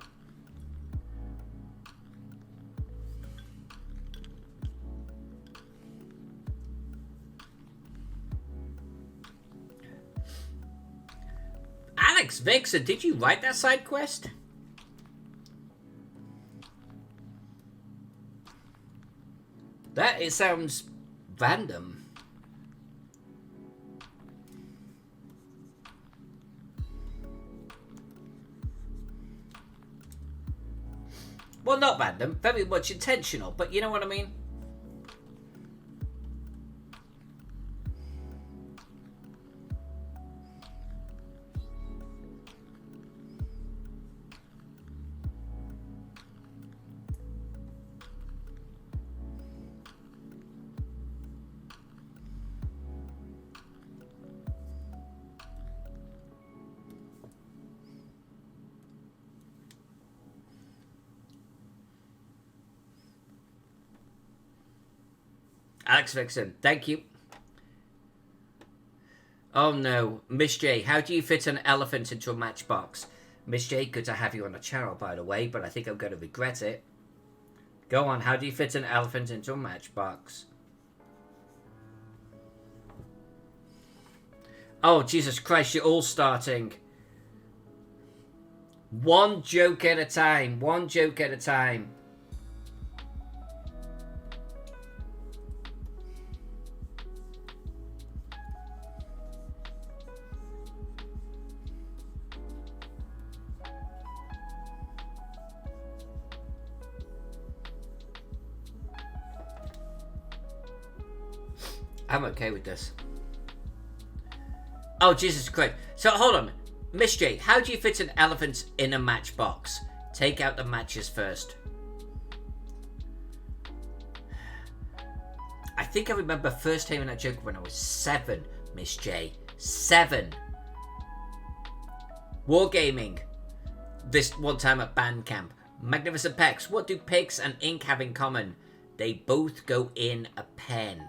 Alex Vixen, did you write that side quest? It sounds random. Well, not random, very much intentional, but you know what I mean? Alex Vixen, thank you. Oh no, Miss J, how do you fit an elephant into a matchbox? Miss J, good to have you on the channel, by the way, but I think I'm going to regret it. Go on, how do you fit an elephant into a matchbox? Oh, Jesus Christ, you're all starting. One joke at a time. One joke at a time. I'm okay with this. Oh, Jesus Christ. So, hold on. Miss J, how do you fit an elephant in a matchbox? Take out the matches first. I think I remember first hearing that joke when I was 7, Miss J. 7. Wargaming. This one time at band camp. Magnificent Pecs. What do pigs and ink have in common? They both go in a pen.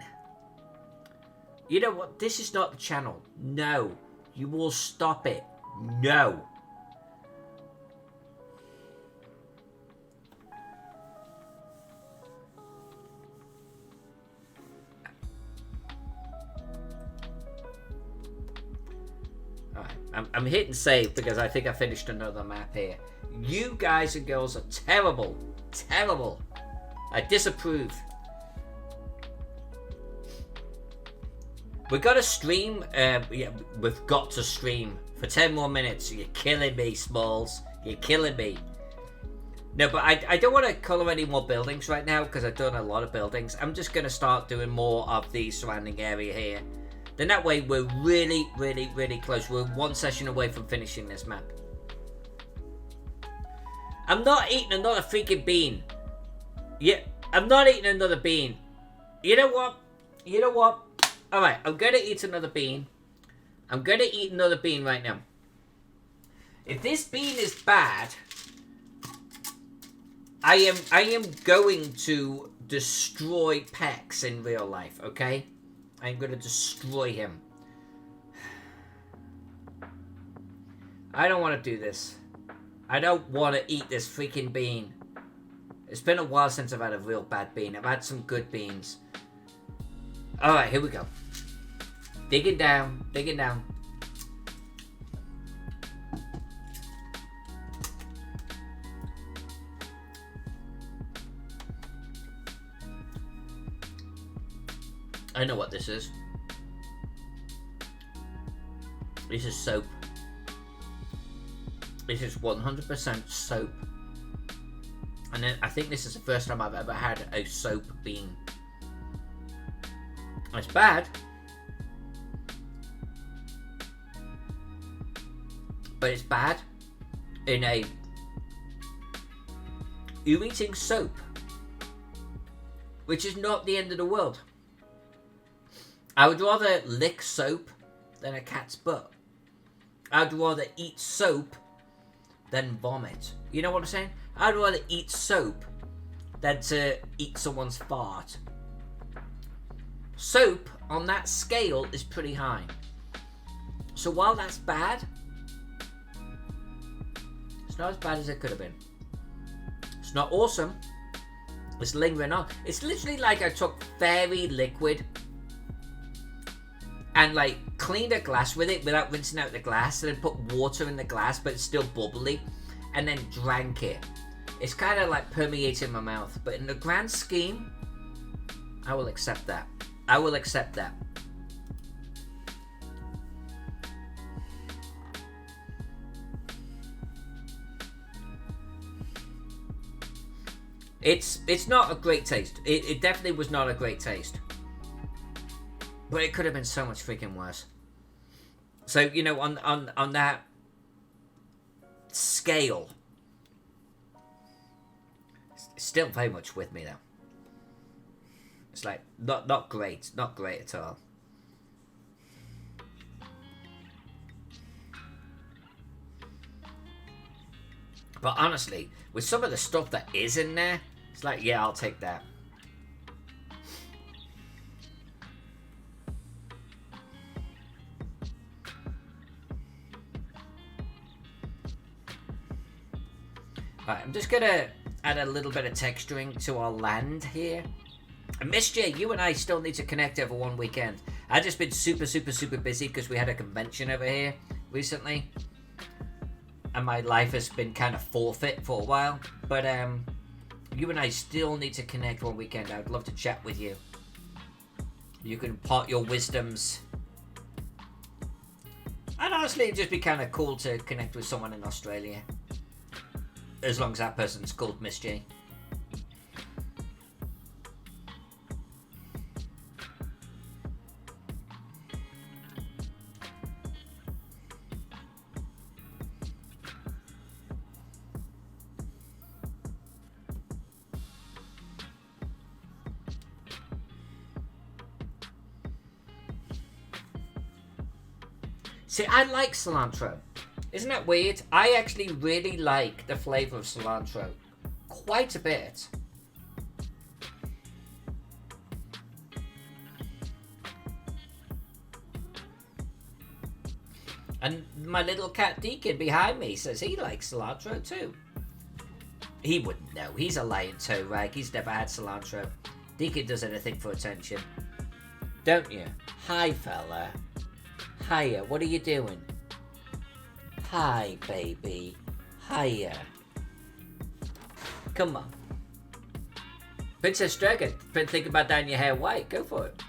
You know what? This is not the channel. No. You will stop it. No. Alright. I'm hitting save because I think I finished another map here. You guys and girls are terrible. Terrible. I disapprove. We got to stream. Yeah, we've got to stream for 10 more minutes. You're killing me, Smalls. You're killing me. No, but I don't want to colour any more buildings right now because I've done a lot of buildings. I'm just going to start doing more of the surrounding area here. Then that way we're really, really, really close. We're one session away from finishing this map. I'm not eating another freaking bean. Yeah, I'm not eating another bean. You know what? You know what? Alright, I'm going to eat another bean. I'm going to eat another bean right now. If this bean is bad, I am going to destroy Pex in real life, okay? I'm going to destroy him. I don't want to do this. I don't want to eat this freaking bean. It's been a while since I've had a real bad bean. I've had some good beans. Alright, here we go. Digging down, digging down. I know what this is. This is soap. This is 100% soap. And then I think this is the first time I've ever had a soap bean. It's bad. But it's bad in a... You're eating soap. Which is not the end of the world. I would rather lick soap than a cat's butt. I'd rather eat soap than vomit. You know what I'm saying? I'd rather eat soap than to eat someone's fart. Soap on that scale is pretty high. So while that's bad, it's not as bad as it could have been. It's not awesome. It's lingering on. It's literally like I took fairy liquid and like cleaned a glass with it without rinsing out the glass, and then put water in the glass but it's still bubbly, and then drank it. It's kind of like permeating my mouth, but in the grand scheme, I will accept that. I will accept that. It's not a great taste. It definitely was not a great taste. But it could have been so much freaking worse. So, you know, on that scale, it's still very much with me though. It's like not great at all. But honestly, with some of the stuff that is in there, it's like, yeah, I'll take that. Alright, I'm just gonna add a little bit of texturing to our land here. And Miss J, you and I still need to connect over one weekend. I've just been super busy because we had a convention over here recently. And my life has been kind of forfeit for a while. But you and I still need to connect one weekend. I would love to chat with you. You can impart your wisdoms. And honestly, it'd just be kind of cool to connect with someone in Australia. As long as that person's called Miss J. See, I like cilantro. Isn't that weird? I actually really like the flavour of cilantro. Quite a bit. And my little cat Deacon behind me says he likes cilantro too. He wouldn't know. He's a lion toe rag. He's never had cilantro. Deacon does anything for attention. Don't you? Hi, fella. Hiya, what are you doing? Hi, baby. Hiya. Come on. Princess Dragon, been thinking about dyeing your hair white. Go for it.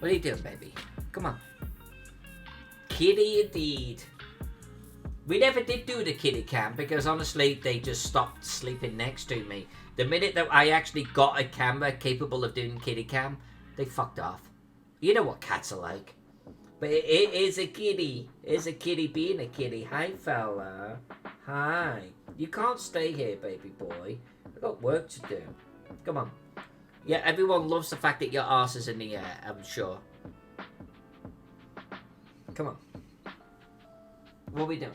What are you doing, baby? Come on. Kitty indeed. We never did do the kitty cam because honestly, they just stopped sleeping next to me. The minute that I actually got a camera capable of doing kitty cam, they fucked off. You know what cats are like. But it is a kitty. It's a kitty being a kitty. Hi, fella. Hi. You can't stay here, baby boy. I've got work to do. Come on. Yeah, everyone loves the fact that your arse is in the air, I'm sure. Come on. What are we doing?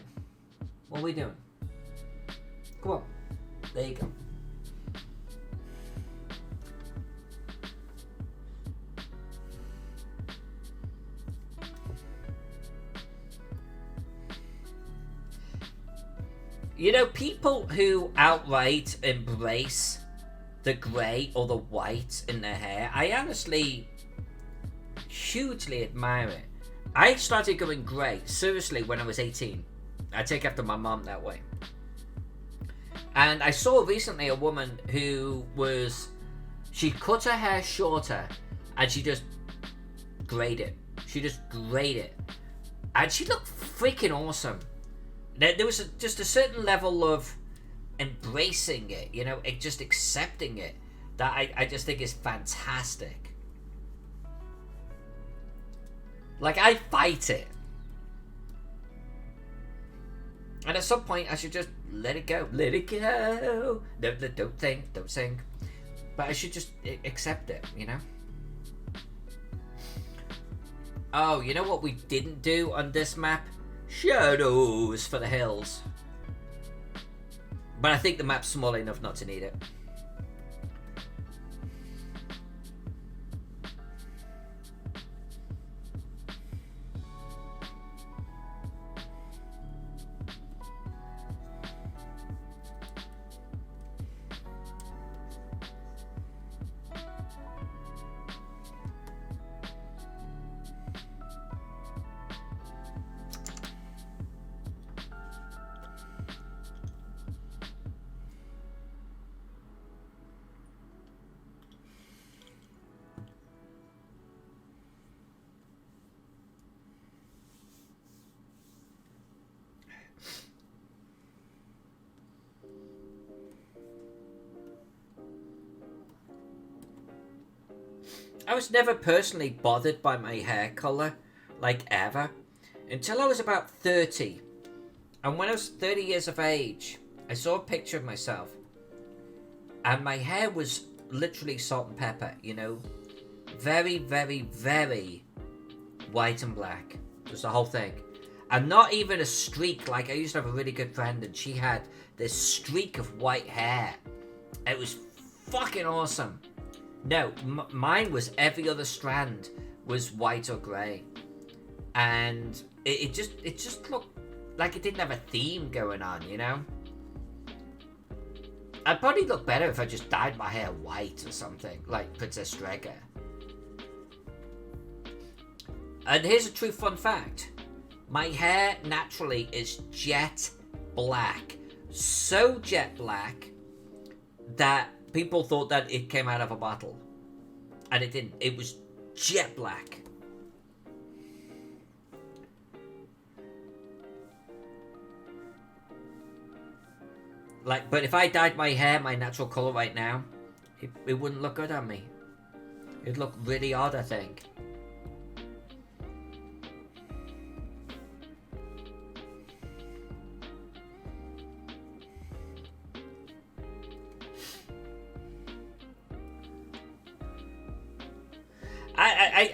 What are we doing? Come on. There you go. You know, people who outright embrace the grey or the white in their hair, I honestly hugely admire it. I started going grey, seriously, when I was 18. I take after my mum that way. And I saw recently a woman who she cut her hair shorter and she just greyed it. She just greyed it. And she looked freaking awesome. There was just a certain level of embracing it, you know, just accepting it, that I just think is fantastic. Like, I fight it. And at some point, I should just let it go. Let it go. No, don't think, don't sing. But I should just accept it, you know? Oh, you know what we didn't do on this map? Shadows for the hills. But I think the map's small enough not to need it. I was never personally bothered by my hair colour, like ever, until I was about 30. And when I was 30 years of age, I saw a picture of myself. And my hair was literally salt and pepper, you know. Very, very, very white and black. Just the whole thing. And not even a streak. Like, I used to have a really good friend and she had this streak of white hair. It was fucking awesome. No, mine was every other strand was white or grey. And it just looked like it didn't have a theme going on, you know? I'd probably look better if I just dyed my hair white or something, like Princess Strega. And here's a true fun fact. My hair naturally is jet black. So jet black that people thought that it came out of a bottle. And it didn't. It was jet black. Like, but if I dyed my hair my natural colour right now, it wouldn't look good on me. It'd look really odd, I think.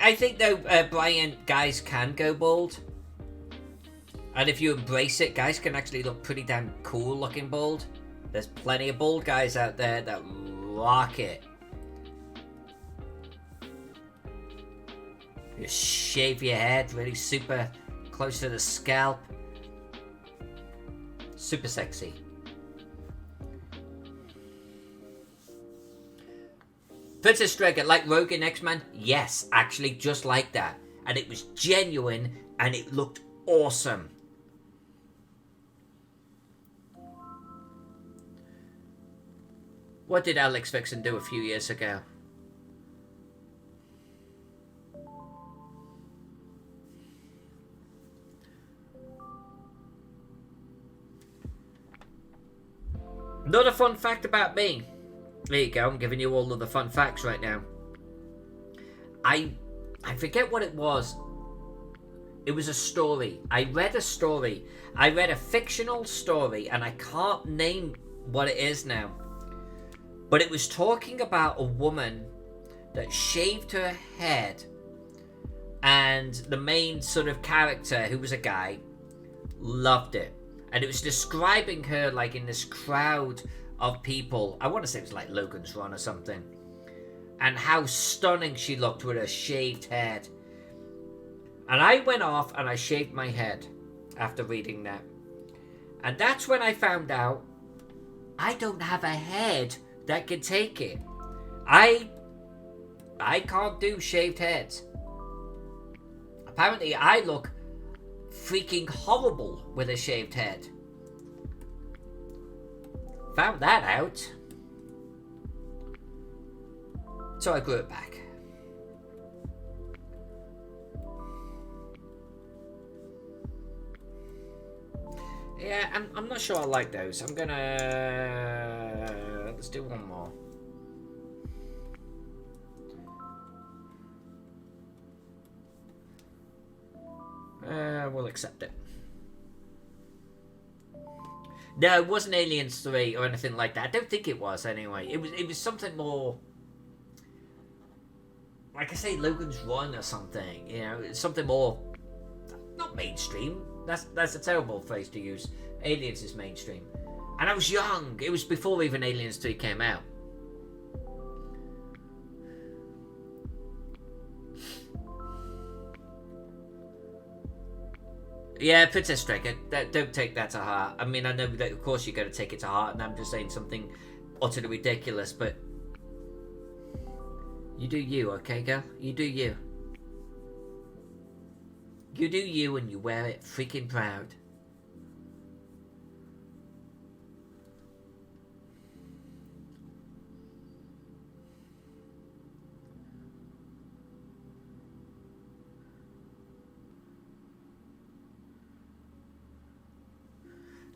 I think though, Brian, guys can go bald. And if you embrace it, guys can actually look pretty damn cool looking bald. There's plenty of bald guys out there that rock it. You shave your head really super close to the scalp. Super sexy. Princess Strega, like Rogan X-Man? Yes, actually just like that. And it was genuine and it looked awesome. What did Alex Vixen do a few years ago? Another fun fact about me. There you go, I'm giving you all of the fun facts right now. I forget what it was. It was a story. I read a story. I read a fictional story, and I can't name what it is now. But it was talking about a woman that shaved her head, and the main sort of character, who was a guy, loved it. And it was describing her like in this crowd of people. I want to say it was like Logan's Run or something. And how stunning she looked with her shaved head. And I went off and I shaved my head after reading that. And that's when I found out I don't have a head that can take it. I can't do shaved heads. Apparently I look freaking horrible with a shaved head. Found that out. So I grew it back. Yeah, I'm not sure I like those. I'm gonna... let's do one more. We'll accept it. No, it wasn't Aliens 3 or anything like that. I don't think it was anyway. It was something more... like I say, Logan's Run or something. You know, it's something more not mainstream. That's a terrible phrase to use. Aliens is mainstream, and I was young. It was before even Aliens 3 came out. Yeah, Princess Striker, don't take that to heart. I mean, I know that of course you're going to take it to heart, and I'm just saying something utterly ridiculous, but you do you, okay, girl? You do you. You do you, and you wear it freaking proud.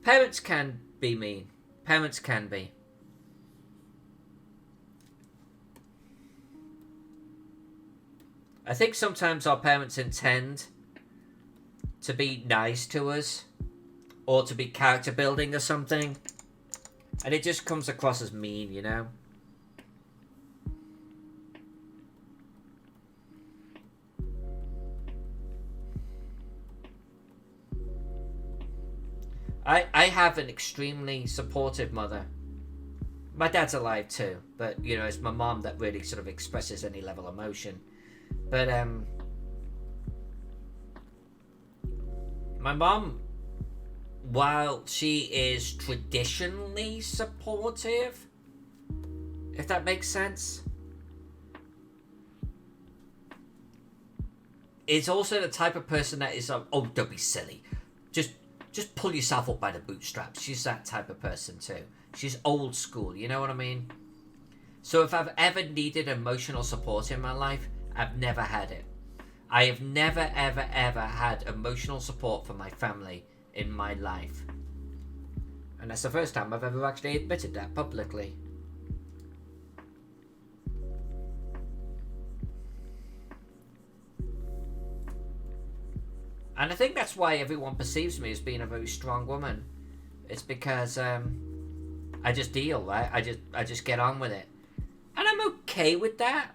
Parents can be mean. Parents can be. I think sometimes our parents intend to be nice to us, or to be character building or something, and it just comes across as mean, you know? I have an extremely supportive mother. My dad's alive too, but you know, it's my mom that really sort of expresses any level of emotion. But my mom, while she is traditionally supportive, if that makes sense, is also the type of person that is oh, don't be silly, just pull yourself up by the bootstraps. She's that type of person too. She's old school, you know what I mean? So if I've ever needed emotional support in my life, I've never had it. I have never, ever, ever had emotional support from my family in my life. And that's the first time I've ever actually admitted that publicly. And I think that's why everyone perceives me as being a very strong woman. It's because I just deal, right? I just get on with it. And I'm okay with that,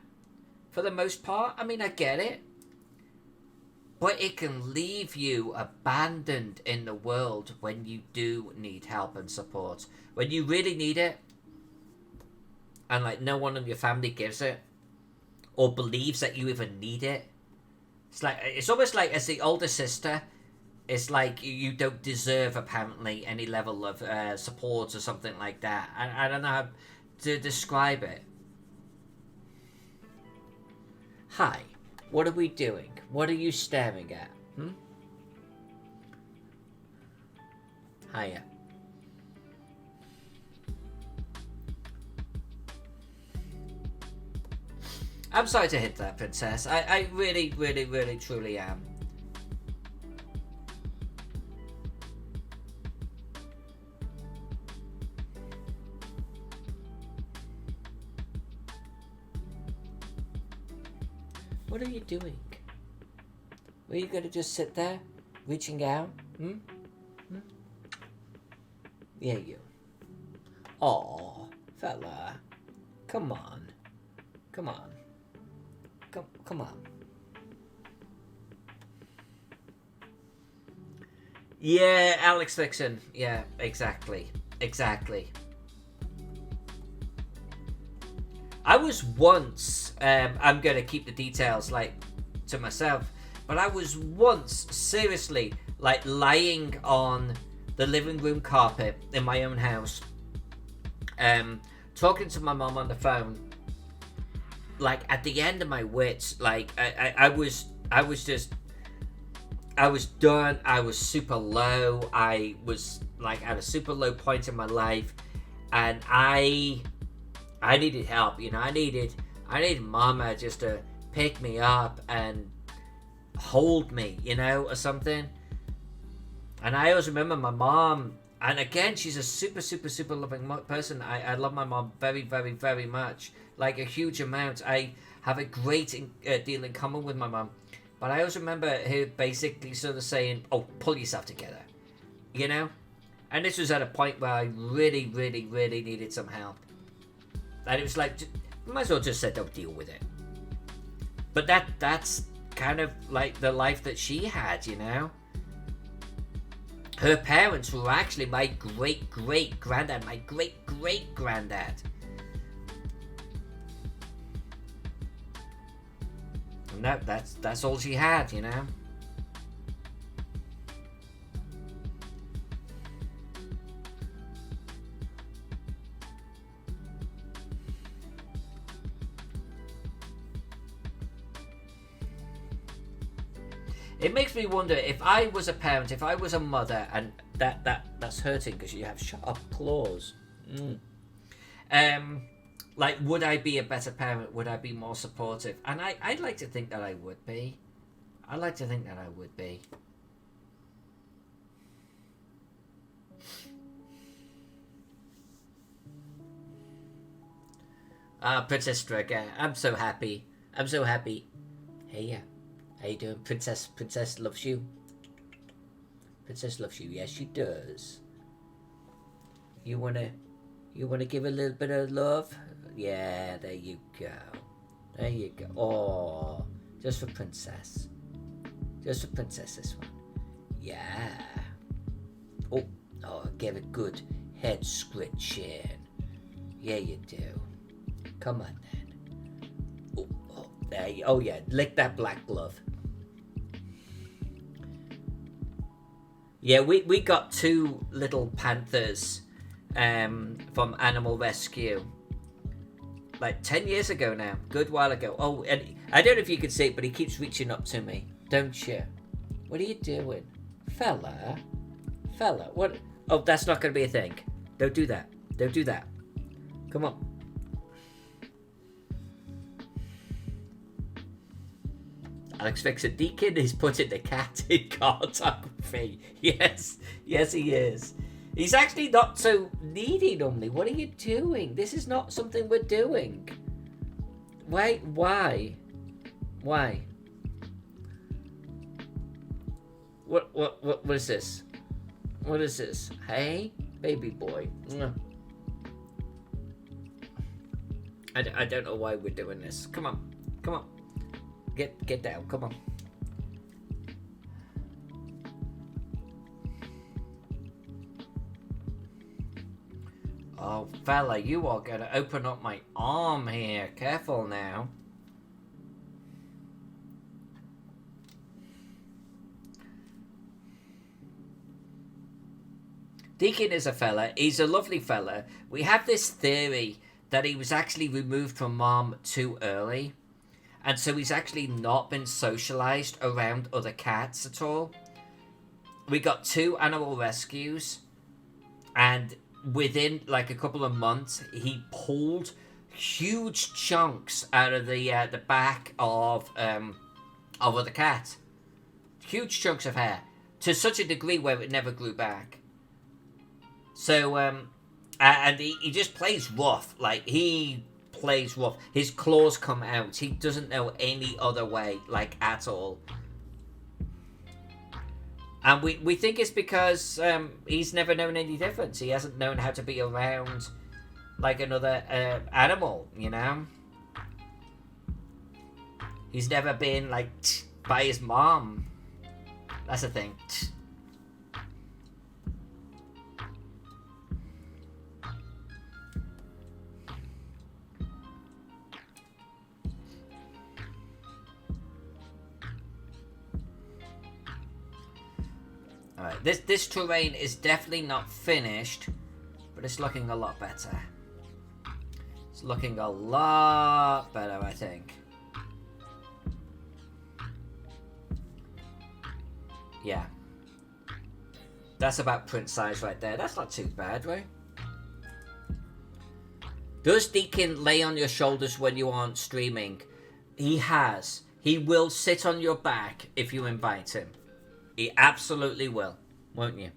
for the most part. I mean, I get it. But it can leave you abandoned in the world when you do need help and support. When you really need it, and like no one in your family gives it, or believes that you even need it. It's almost like as the older sister, it's like you don't deserve apparently any level of support or something like that. I don't know how to describe it. Hi, what are we doing? What are you staring at? Hiya. I'm sorry to hit that, princess. I really, really, really, truly am. What are you doing? Were you going to just sit there, reaching out? Yeah, you. Aw, fella. Come on. Come on. Come on. Yeah, Alex Vixen. Yeah, exactly. Exactly. I was once, I'm going to keep the details, like, to myself, but I was once, seriously, like, lying on the living room carpet in my own house, talking to my mom on the phone, like, at the end of my wits. Like, I was done. I was super low. I was, like, at a super low point in my life, and I needed help, you know. I needed mama just to pick me up and hold me, you know, or something. And I always remember my mom, and again, she's a super, super, super loving person. I love my mom very, very, very much, like a huge amount. I have a great deal in common with my mom. But I always remember her basically sort of saying, oh, pull yourself together, you know? And this was at a point where I really, really, really needed some help. And it was like, you might as well just say, don't deal with it. But that's kind of like the life that she had, you know. Her parents were actually my great-great-granddad, my great-great-granddad. And that's all she had, you know. It makes me wonder if I was a parent, if I was a mother, and that's hurting because you have sharp claws. Like, would I be a better parent? Would I be more supportive? And I'd like to think that I would be. I'd like to think that I would be. Princess Strega, I'm so happy. I'm so happy. Hey, yeah. How you doing, Princess? Princess loves you. Princess loves you. Yes, she does. You wanna give a little bit of love? Yeah, there you go. There you go. Oh, just for Princess. Just for Princess, this one. Yeah. Oh, give a good head scritching. Yeah, you do. Come on then. Oh, there you. Oh yeah, lick that black glove. Yeah, we got 2 little panthers from Animal Rescue. Like 10 years ago now. Good while ago. Oh, and I don't know if you can see it, but he keeps reaching up to me. Don't you? What are you doing? Fella? What? Oh, that's not going to be a thing. Don't do that. Don't do that. Come on. Alex Fixer Deacon is putting the cat in cartography. Yes, he is. He's actually not so needy normally. What are you doing? This is not something we're doing. Wait, why? Why? What is this? What is this? Hey, baby boy. I don't know why we're doing this. Come on. Get down, come on. Oh, fella, you are going to open up my arm here. Careful now. Deacon is a fella. He's a lovely fella. We have this theory that he was actually removed from mom too early. And so he's actually not been socialized around other cats at all. We got 2 animal rescues. And within like a couple of months, he pulled huge chunks out of the back of the cat. Huge chunks of hair. To such a degree where it never grew back. So, and he just plays rough. Like, he plays rough. His claws come out. He doesn't know any other way, like, at all. And we think it's because he's never known any difference. He hasn't known how to be around, like, another animal, you know? He's never been, like, by his mom. That's the thing. Alright, this terrain is definitely not finished, but it's looking a lot better. It's looking a lot better, I think. Yeah. That's about print size right there. That's not too bad, right? Does Deacon lay on your shoulders when you aren't streaming? He has. He will sit on your back if you invite him. He absolutely will, won't you?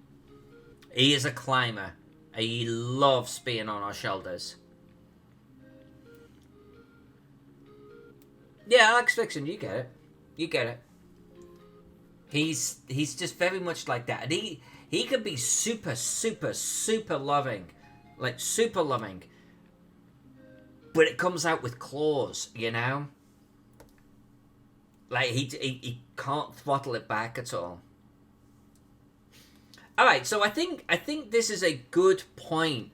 He is a climber. He loves being on our shoulders. Yeah, Alex Fiction, you get it. You get it. He's just very much like that. And he can be super, super, super loving. Like, super loving. But it comes out with claws, you know? Like, he can't throttle it back at all. Alright, so I think this is a good point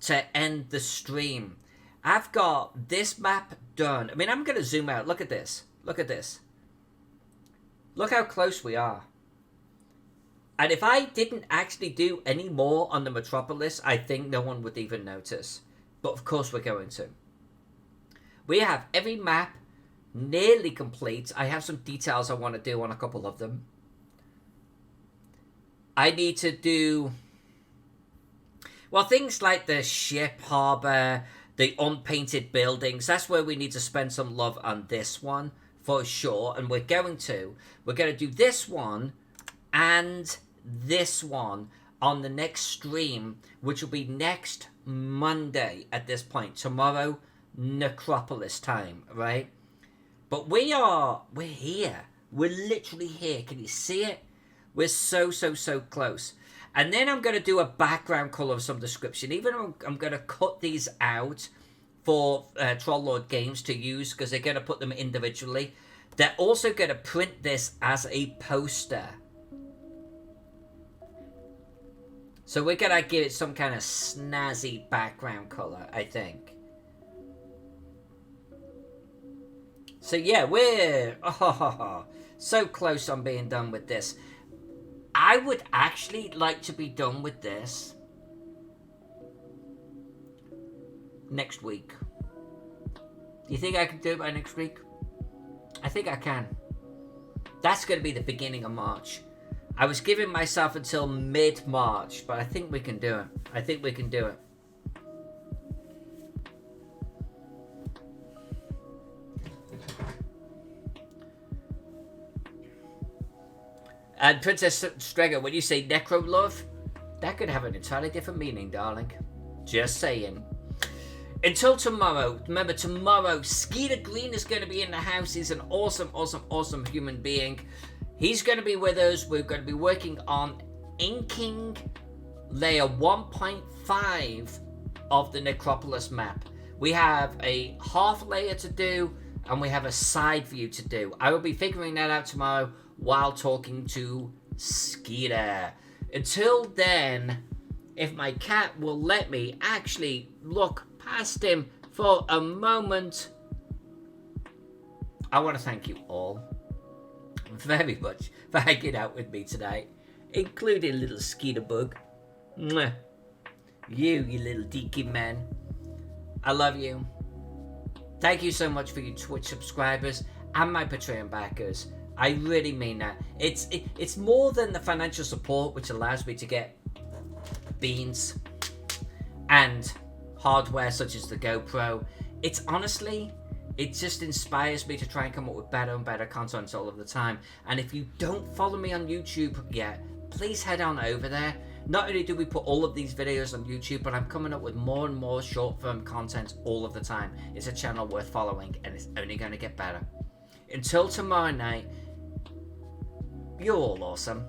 to end the stream. I've got this map done. I mean, I'm going to zoom out. Look at this. Look at this. Look how close we are. And if I didn't actually do any more on the metropolis, I think no one would even notice. But of course we're going to. We have every map nearly complete. I have some details I want to do on a couple of them. I need to do... well, things like the ship harbour, the unpainted buildings. That's where we need to spend some love on this one, for sure. And we're going to do this one and this one on the next stream, which will be next Monday at this point. Tomorrow, Necropolis time, right? But we're here. We're literally here. Can you see it? We're so close. And then I'm going to do a background colour of some description. Even though I'm going to cut these out for Troll Lord Games to use, because they're going to put them individually. They're also going to print this as a poster. So we're going to give it some kind of snazzy background colour, I think. So yeah, we're so close on being done with this. I would actually like to be done with this next week. Do you think I can do it by next week? I think I can. That's going to be the beginning of March. I was giving myself until mid-March, but I think we can do it. I think we can do it. And Princess Strega, when you say necro love, that could have an entirely different meaning, darling. Just saying. Until tomorrow, remember tomorrow, Skeeter Green is going to be in the house. He's an awesome human being. He's going to be with us. We're going to be working on inking layer 1.5 of the Necropolis map. We have a half layer to do, and we have a side view to do. I will be figuring that out tomorrow while talking to Skeeter. Until then, if my cat will let me actually look past him for a moment, I want to thank you all very much for hanging out with me tonight, including little Skeeter Bug. Mwah. You little deaky man. I love you. Thank you so much for your Twitch subscribers and my Patreon backers. I really mean that. It's more than the financial support which allows me to get beans and hardware such as the GoPro. It's honestly, it just inspires me to try and come up with better and better content all of the time. And if you don't follow me on YouTube yet, please head on over there. Not only do we put all of these videos on YouTube, but I'm coming up with more and more short-form content all of the time. It's a channel worth following, and it's only going to get better. Until tomorrow night, you're all awesome.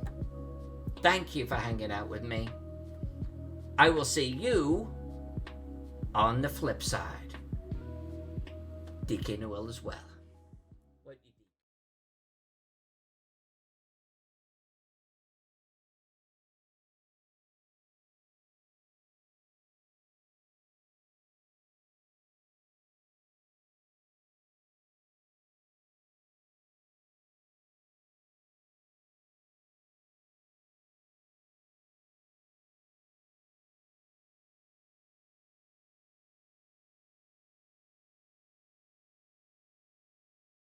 Thank you for hanging out with me. I will see you on the flip side. Deacon will as well.